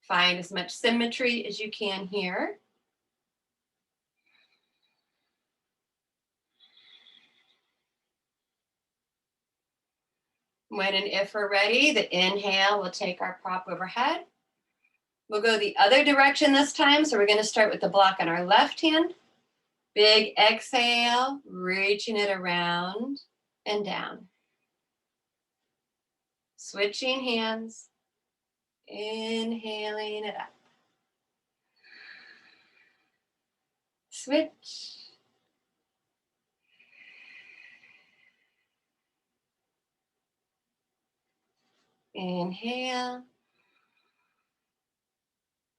Find as much symmetry as you can here. When and if we're ready, the inhale will take our prop overhead. We'll go the other direction this time. So we're going to start with the block on our left hand. Big exhale, reaching it around and down. Switching hands. Inhaling it up. Switch. Inhale.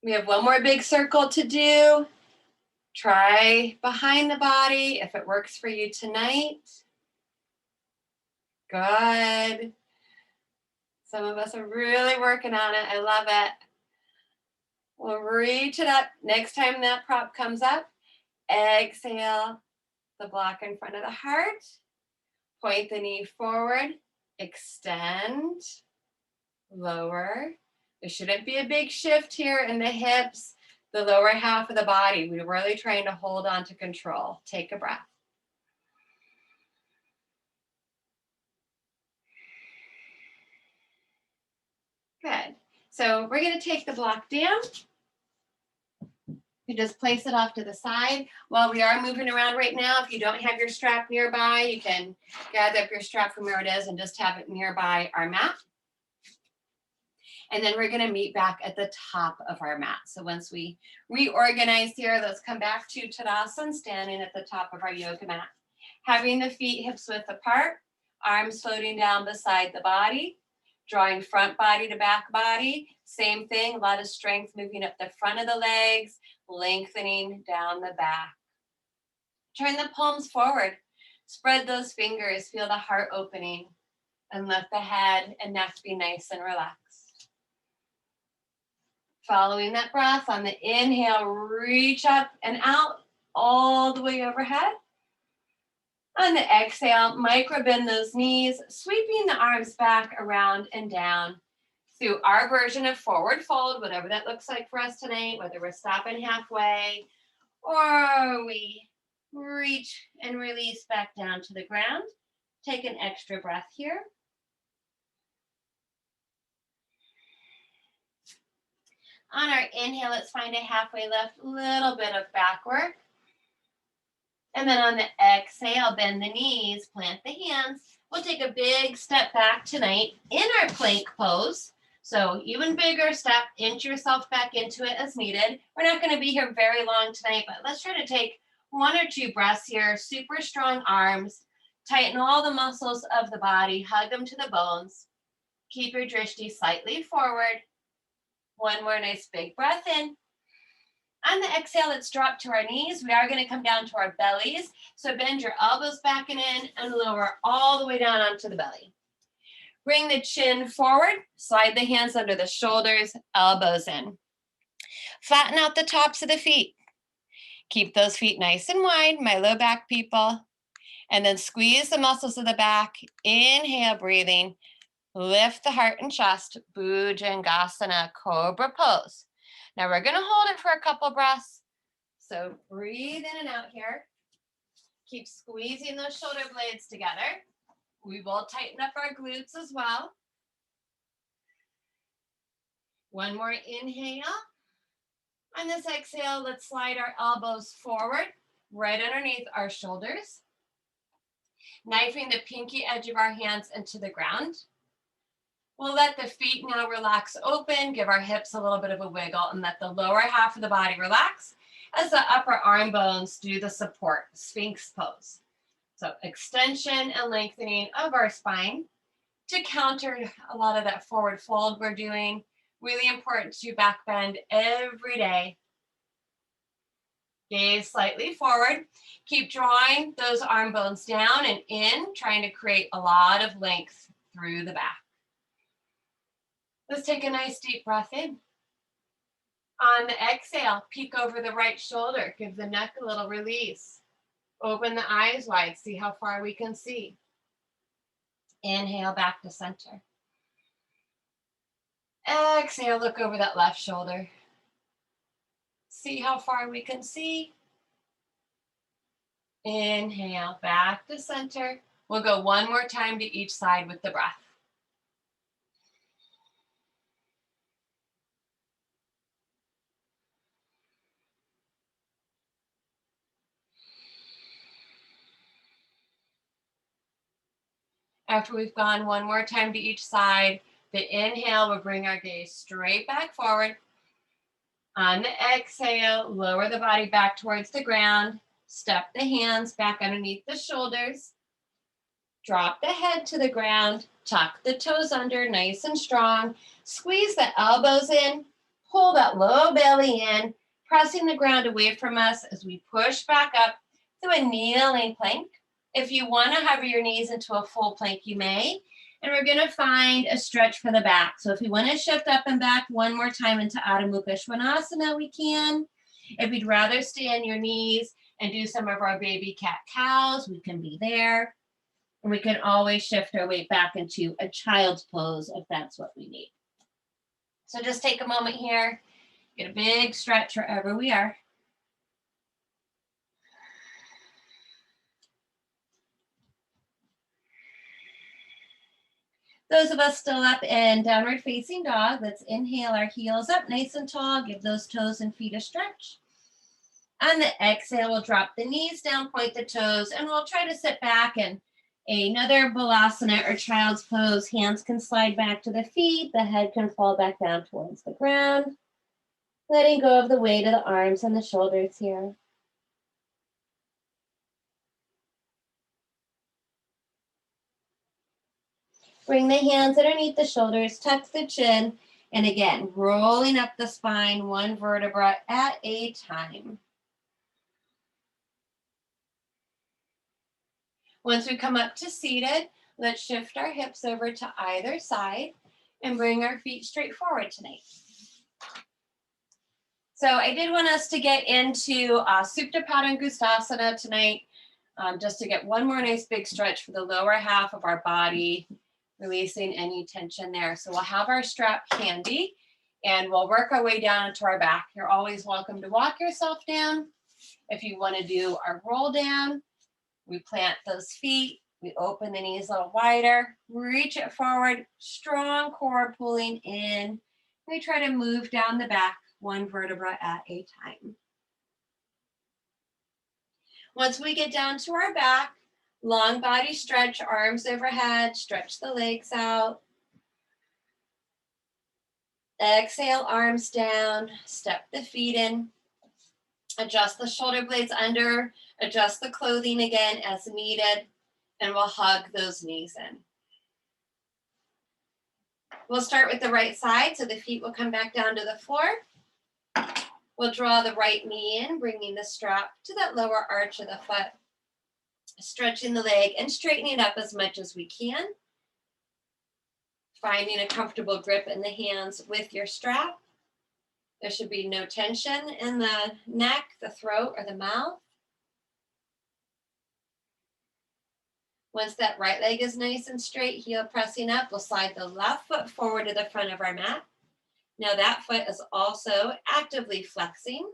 We have one more big circle to do. Try behind the body if it works for you tonight. Good. Some of us are really working on it. I love it. We'll reach it up. Next time that prop comes up, exhale the block in front of the heart. Point the knee forward. Extend. Lower. There shouldn't be a big shift here in the hips, the lower half of the body. We're really trying to hold on to control. Take a breath. Good. So we're going to take the block down. You just place it off to the side. While we are moving around right now, if you don't have your strap nearby, you can gather up your strap from where it is and just have it nearby our mat. And then we're going to meet back at the top of our mat. So once we reorganize here, let's come back to Tadasan, standing at the top of our yoga mat. Having the feet hips width apart, arms floating down beside the body, drawing front body to back body. Same thing, a lot of strength moving up the front of the legs, lengthening down the back. Turn the palms forward. Spread those fingers. Feel the heart opening. And let the head and neck be nice and relaxed. Following that breath, on the inhale, reach up and out all the way overhead. On the exhale, micro bend those knees, sweeping the arms back, around, and down through our version of forward fold, whatever that looks like for us tonight, whether we're stopping halfway or we reach and release back down to the ground. Take an extra breath here. On our inhale, let's find a halfway lift, little bit of back work. And then on the exhale, bend the knees, plant the hands. We'll take a big step back tonight in our plank pose. So even bigger step, inch yourself back into it as needed. We're not going to be here very long tonight, but let's try to take 1 or 2 breaths here. Super strong arms. Tighten all the muscles of the body. Hug them to the bones. Keep your drishti slightly forward. One more nice big breath in. On the exhale, let's drop to our knees. We are going to come down to our bellies. So bend your elbows back and in and lower all the way down onto the belly. Bring the chin forward. Slide the hands under the shoulders, elbows in. Flatten out the tops of the feet. Keep those feet nice and wide, my low back people. And then squeeze the muscles of the back. Inhale, breathing. Lift the heart and chest. Bhujangasana, Cobra pose. Now we're going to hold it for a couple breaths. So breathe in and out here. Keep squeezing those shoulder blades together. We will tighten up our glutes as well. One more inhale. On this exhale, let's slide our elbows forward, right underneath our shoulders. Knifing the pinky edge of our hands into the ground. We'll let the feet now relax open, give our hips a little bit of a wiggle, and let the lower half of the body relax as the upper arm bones do the support, Sphinx Pose. So extension and lengthening of our spine to counter a lot of that forward fold we're doing. Really important to back bend every day. Gaze slightly forward. Keep drawing those arm bones down and in, trying to create a lot of length through the back. Let's take a nice deep breath in. On the exhale, peek over the right shoulder. Give the neck a little release. Open the eyes wide. See how far we can see. Inhale back to center. Exhale, look over that left shoulder. See how far we can see. Inhale back to center. We'll go one more time to each side with the breath. After we've gone one more time to each side, the inhale will bring our gaze straight back forward. On the exhale, lower the body back towards the ground. Step the hands back underneath the shoulders. Drop the head to the ground, tuck the toes under nice and strong, squeeze the elbows in, pull that low belly in, pressing the ground away from us as we push back up to a kneeling plank. If you want to hover your knees into a full plank, you may. And we're going to find a stretch for the back. So if you want to shift up and back one more time into Adho Mukha Svanasana, we can. If you'd rather stay on your knees and do some of our baby cat cows, we can be there. And we can always shift our weight back into a child's pose if that's what we need. So just take a moment here, get a big stretch wherever we are. Those of us still up in downward facing dog, let's inhale our heels up nice and tall, give those toes and feet a stretch. On the exhale, we'll drop the knees down, point the toes, and we'll try to sit back and another balasana or child's pose. Hands can slide back to the feet, the head can fall back down towards the ground. Letting go of the weight of the arms and the shoulders here. Bring the hands underneath the shoulders, tuck the chin, and again, rolling up the spine, one vertebra at a time. Once we come up to seated, let's shift our hips over to either side and bring our feet straight forward tonight. So I did want us to get into Supta Padangusthasana tonight, just to get one more nice big stretch for the lower half of our body, releasing any tension there. So we'll have our strap handy and we'll work our way down into our back. You're always welcome to walk yourself down. If you want to do our roll down, we plant those feet, we open the knees a little wider, reach it forward, strong core pulling in. We try to move down the back, one vertebra at a time. Once we get down to our back, long body stretch, arms overhead, stretch the legs out. Exhale, arms down, step the feet in. Adjust the shoulder blades under, adjust the clothing again as needed, and we'll hug those knees in. We'll start with the right side, so the feet will come back down to the floor. We'll draw the right knee in, bringing the strap to that lower arch of the foot, stretching the leg and straightening it up as much as we can. Finding a comfortable grip in the hands with your strap. There should be no tension in the neck, the throat, or the mouth. Once that right leg is nice and straight, heel pressing up, we'll slide the left foot forward to the front of our mat. Now that foot is also actively flexing.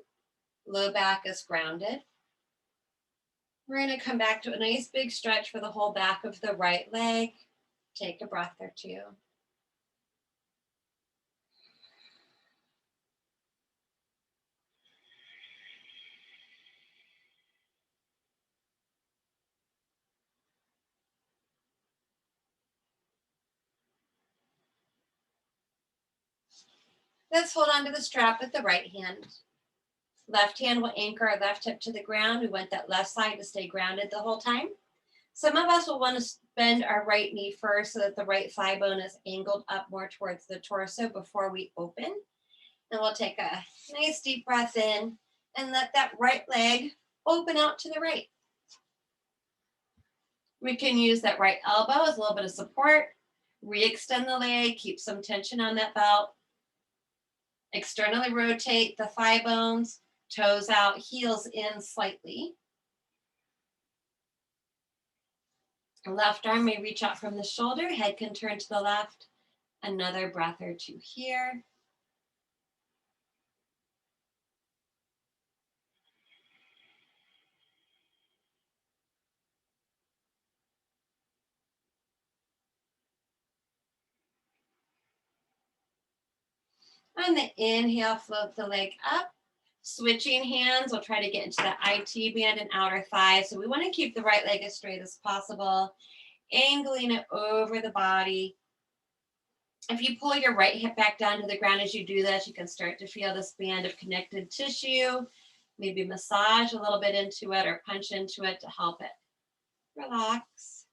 Low back is grounded. We're going to come back to a nice big stretch for the whole back of the right leg. Take a breath or two. Let's hold on to the strap with the right hand. Left hand will anchor our left hip to the ground. We want that left side to stay grounded the whole time. Some of us will want to bend our right knee first so that the right thigh bone is angled up more towards the torso before we open. And we'll take a nice deep breath in and let that right leg open out to the right. We can use that right elbow as a little bit of support. Re-extend the leg, keep some tension on that belt. Externally rotate the thigh bones, toes out, heels in slightly. Left arm may reach out from the shoulder, head can turn to the left. Another breath or two here. On the inhale, float the leg up. Switching hands, we'll try to get into the IT band and outer thigh. So we want to keep the right leg as straight as possible, angling it over the body. If you pull your right hip back down to the ground as you do this, you can start to feel this band of connected tissue. Maybe massage a little bit into it or punch into it to help it relax.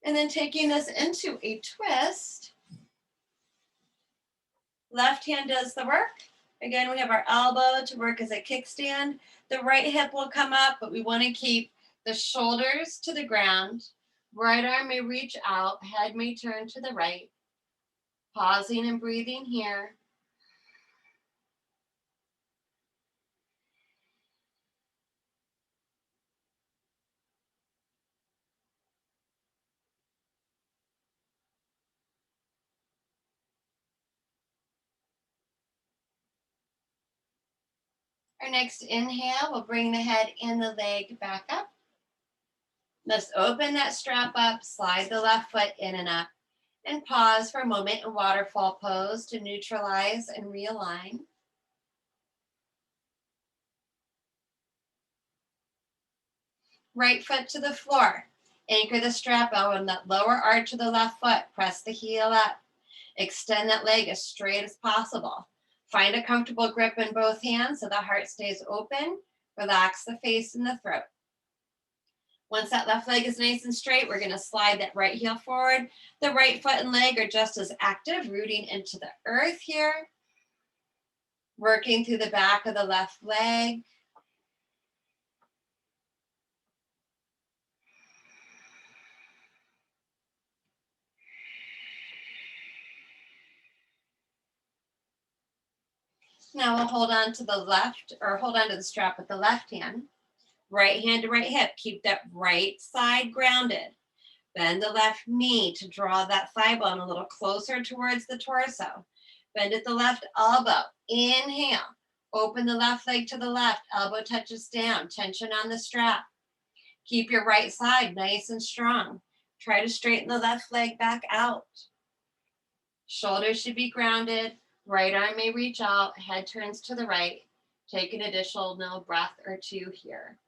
And then taking this into a twist. Left hand does the work. Again, we have our elbow to work as a kickstand. The right hip will come up, but we want to keep the shoulders to the ground. Right arm may reach out, head may turn to the right. Pausing and breathing here. Our next inhale will bring the head and the leg back up. Let's open that strap up, slide the left foot in and up, and pause for a moment in waterfall pose to neutralize and realign. Right foot to the floor. Anchor the strap on that lower arch of the left foot. Press the heel up. Extend that leg as straight as possible. Find a comfortable grip in both hands so the heart stays open. Relax the face and the throat. Once that left leg is nice and straight, we're going to slide that right heel forward. The right foot and leg are just as active, rooting into the earth here. Working through the back of the left leg. Now we'll hold on to the left, or hold on to the strap with the left hand. Right hand to right hip. Keep that right side grounded. Bend the left knee to draw that thigh bone a little closer towards the torso. Bend at the left elbow. Inhale. Open the left leg to the left. Elbow touches down. Tension on the strap. Keep your right side nice and strong. Try to straighten the left leg back out. Shoulders should be grounded. Right arm may reach out. Head turns to the right. Take an additional breath or two here.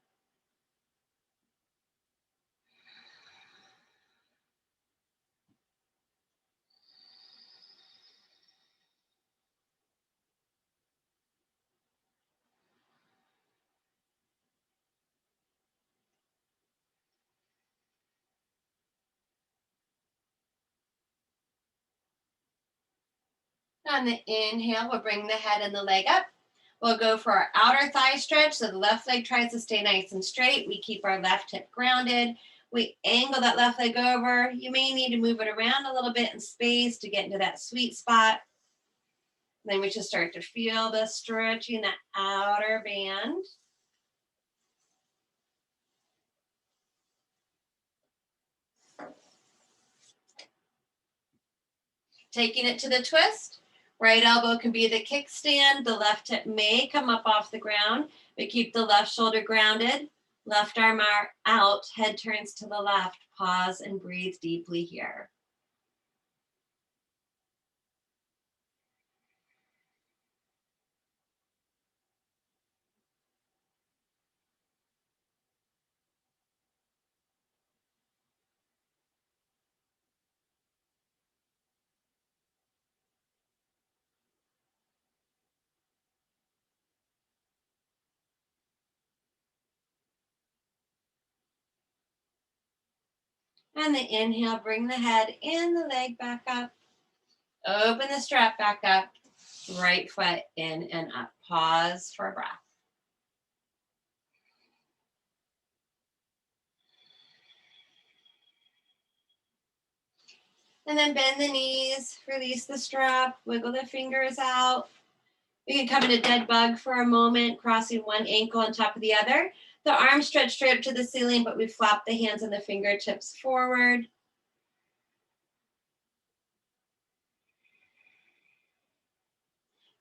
On the inhale, we'll bring the head and the leg up. We'll go for our outer thigh stretch. So the left leg tries to stay nice and straight. We keep our left hip grounded. We angle that left leg over. You may need to move it around a little bit in space to get into that sweet spot. Then we should start to feel the stretching that outer band. Taking it to the twist. Right elbow can be the kickstand. The left hip may come up off the ground, but keep the left shoulder grounded. Left arm out, head turns to the left. Pause and breathe deeply here. On the inhale, bring the head and the leg back up. Open the strap back up. Right foot in and up. Pause for a breath. And then bend the knees, release the strap, wiggle the fingers out. We can come in a dead bug for a moment, crossing one ankle on top of the other. The arms stretch straight up to the ceiling, but we flop the hands and the fingertips forward.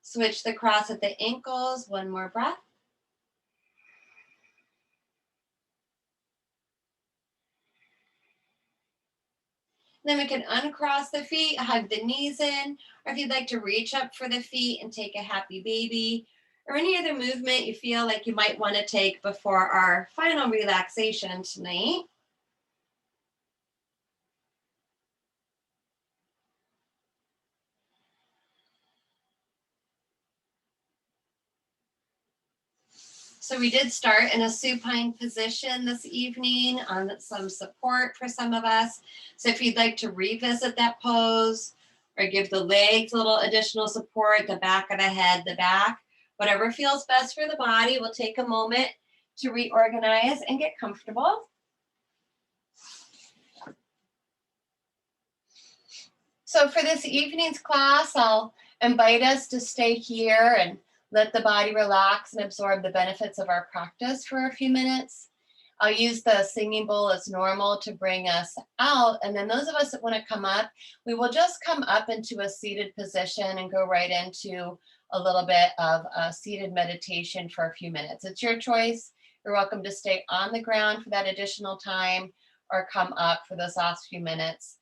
Switch the cross at the ankles. One more breath. Then we can uncross the feet, hug the knees in, or if you'd like to reach up for the feet and take a happy baby, or any other movement you feel like you might want to take before our final relaxation tonight. So we did start in a supine position this evening on some support for some of us. So if you'd like to revisit that pose or give the legs a little additional support, the back of the head, the back, whatever feels best for the body, we'll take a moment to reorganize and get comfortable. So for this evening's class, I'll invite us to stay here and let the body relax and absorb the benefits of our practice for a few minutes. I'll use the singing bowl as normal to bring us out. And then those of us that want to come up, we will just come up into a seated position and go right into a little bit of a seated meditation for a few minutes. It's your choice. You're welcome to stay on the ground for that additional time or come up for those last few minutes,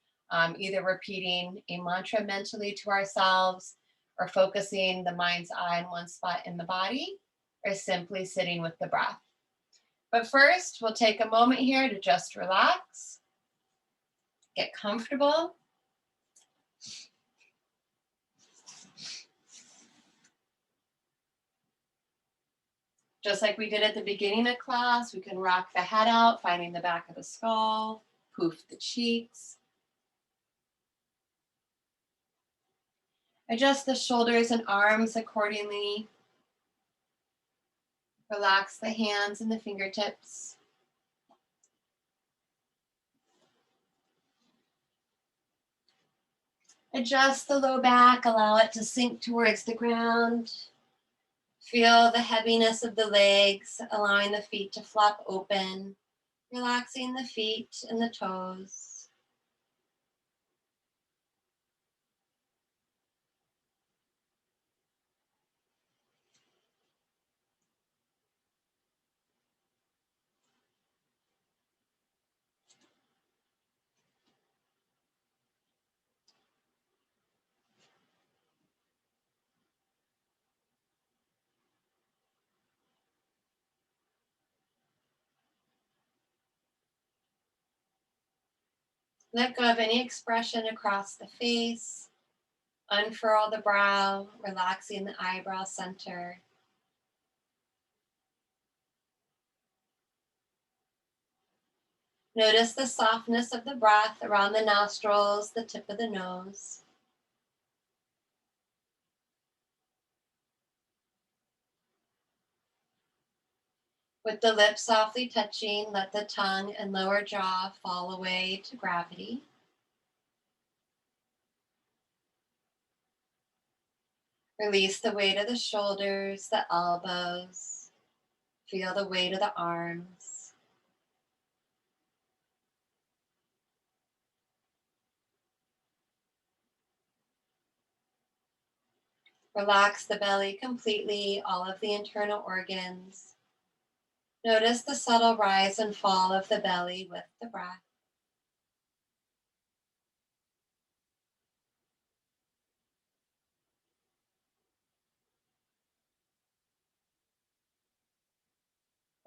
either repeating a mantra mentally to ourselves or focusing the mind's eye in one spot in the body, or simply sitting with the breath. But first, we'll take a moment here to just relax, get comfortable. Just like we did at the beginning of class, we can rock the head out, finding the back of the skull, poof the cheeks. Adjust the shoulders and arms accordingly. Relax the hands and the fingertips. Adjust the low back, allow it to sink towards the ground. Feel the heaviness of the legs, allowing the feet to flop open, relaxing the feet and the toes. Let go of any expression across the face. Unfurl the brow, relaxing the eyebrow center. Notice the softness of the breath around the nostrils, the tip of the nose. With the lips softly touching, let the tongue and lower jaw fall away to gravity. Release the weight of the shoulders, the elbows. Feel the weight of the arms. Relax the belly completely, all of the internal organs. Notice the subtle rise and fall of the belly with the breath.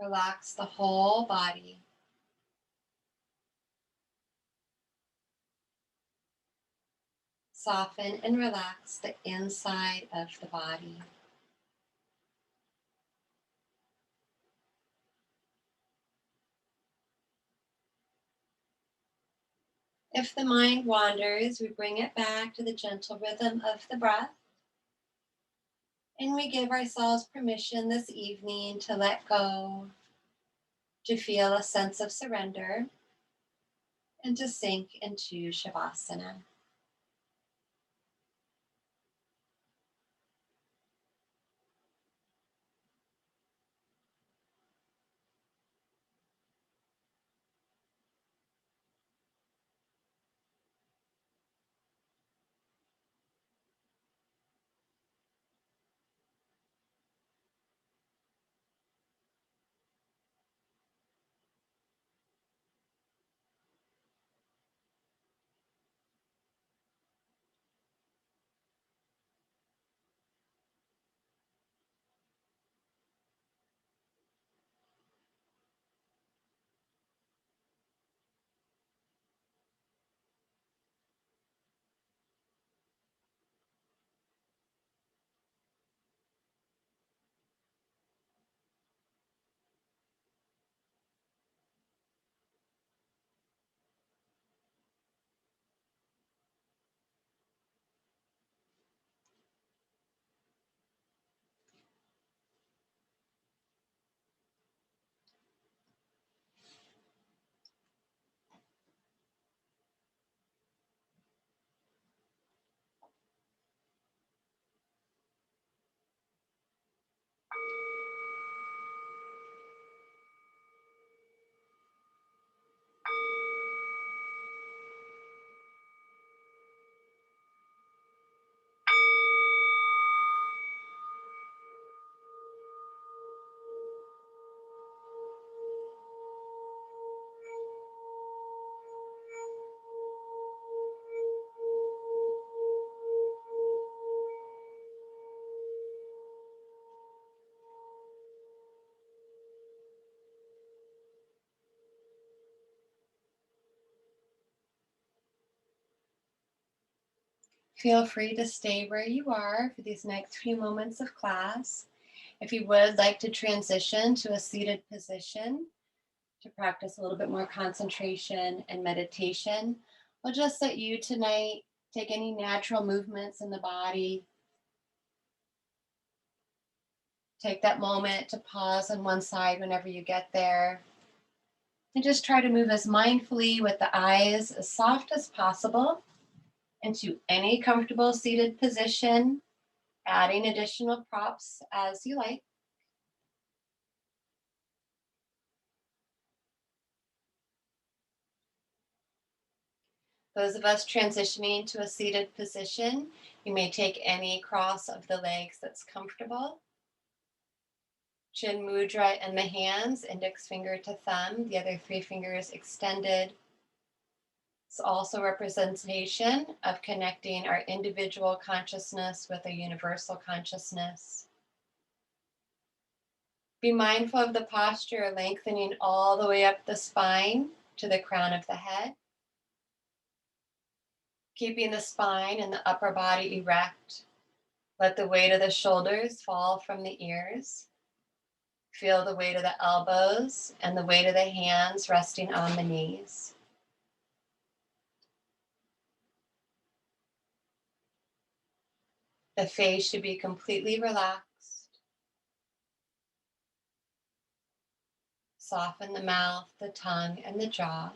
Relax the whole body. Soften and relax the inside of the body. If the mind wanders, we bring it back to the gentle rhythm of the breath. And we give ourselves permission this evening to let go, to feel a sense of surrender, and to sink into Shavasana. Feel free to stay where you are for these next few moments of class. If you would like to transition to a seated position to practice a little bit more concentration and meditation, we'll just let you tonight take any natural movements in the body. Take that moment to pause on one side whenever you get there. And just try to move as mindfully with the eyes as soft as possible into any comfortable seated position, adding additional props as you like. Those of us transitioning to a seated position, you may take any cross of the legs that's comfortable. Chin mudra in the hands, index finger to thumb, the other 3 fingers extended. It's also a representation of connecting our individual consciousness with a universal consciousness. Be mindful of the posture, lengthening all the way up the spine to the crown of the head. Keeping the spine and the upper body erect. Let the weight of the shoulders fall from the ears. Feel the weight of the elbows and the weight of the hands resting on the knees. The face should be completely relaxed. Soften the mouth, the tongue, and the jaw.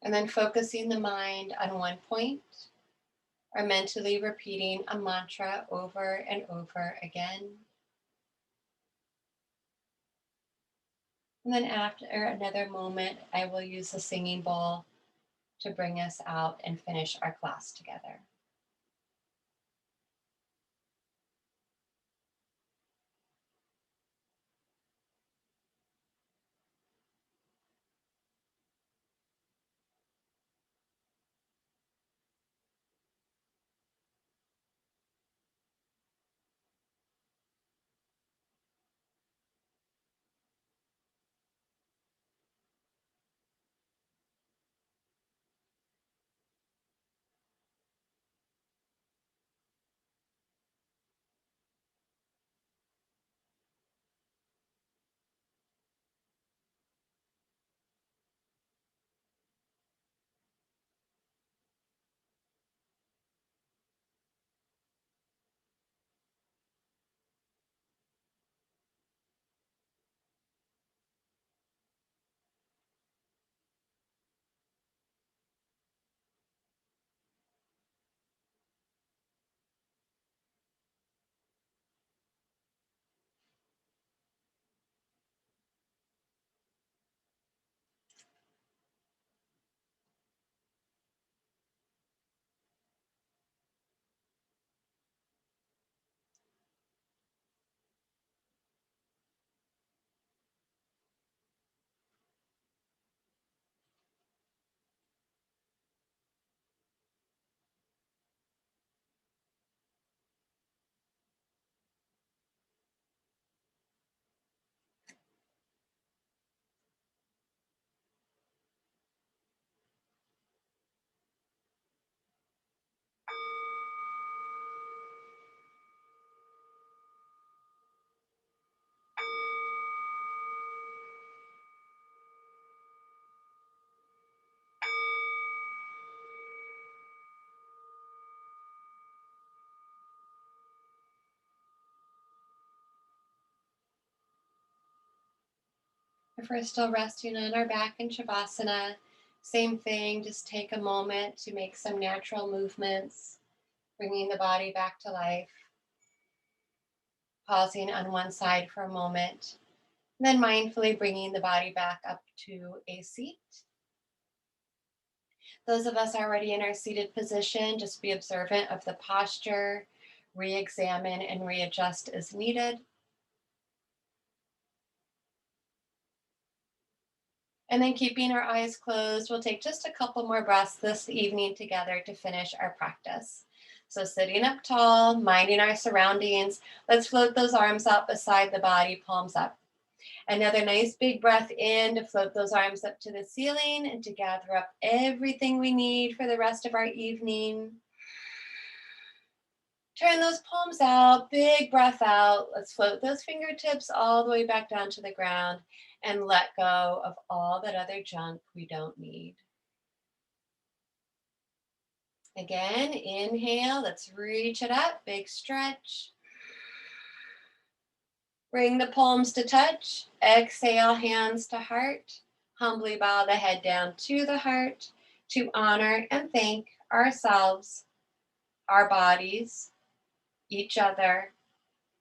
And then focusing the mind on one point, or mentally repeating a mantra over and over again. And then after another moment, I will use the singing bowl to bring us out and finish our class together. If we're still resting on our back in Shavasana, same thing, just take a moment to make some natural movements, bringing the body back to life, pausing on one side for a moment, and then mindfully bringing the body back up to a seat. Those of us already in our seated position, just be observant of the posture, re-examine and readjust as needed. And then keeping our eyes closed, we'll take just a couple more breaths this evening together to finish our practice. So sitting up tall, minding our surroundings, let's float those arms out beside the body, palms up. Another nice big breath in to float those arms up to the ceiling and to gather up everything we need for the rest of our evening. Turn those palms out, big breath out. Let's float those fingertips all the way back down to the ground and let go of all that other junk we don't need. Again, inhale, let's reach it up, big stretch. Bring the palms to touch. Exhale, hands to heart. Humbly bow the head down to the heart to honor and thank ourselves, our bodies, each other,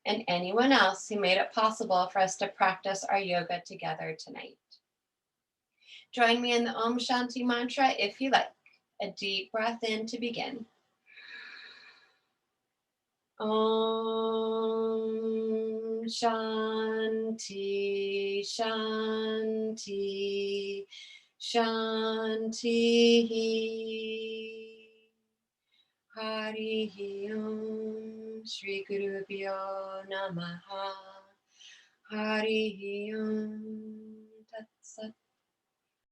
and anyone else who made it possible for us to practice our yoga together tonight. Join me in the Om Shanti mantra if you like. A deep breath in to begin. Om Shanti Shanti Shanti. Hari Om Shri Guru Bhyo Namaha. Hari Om Tat Sat.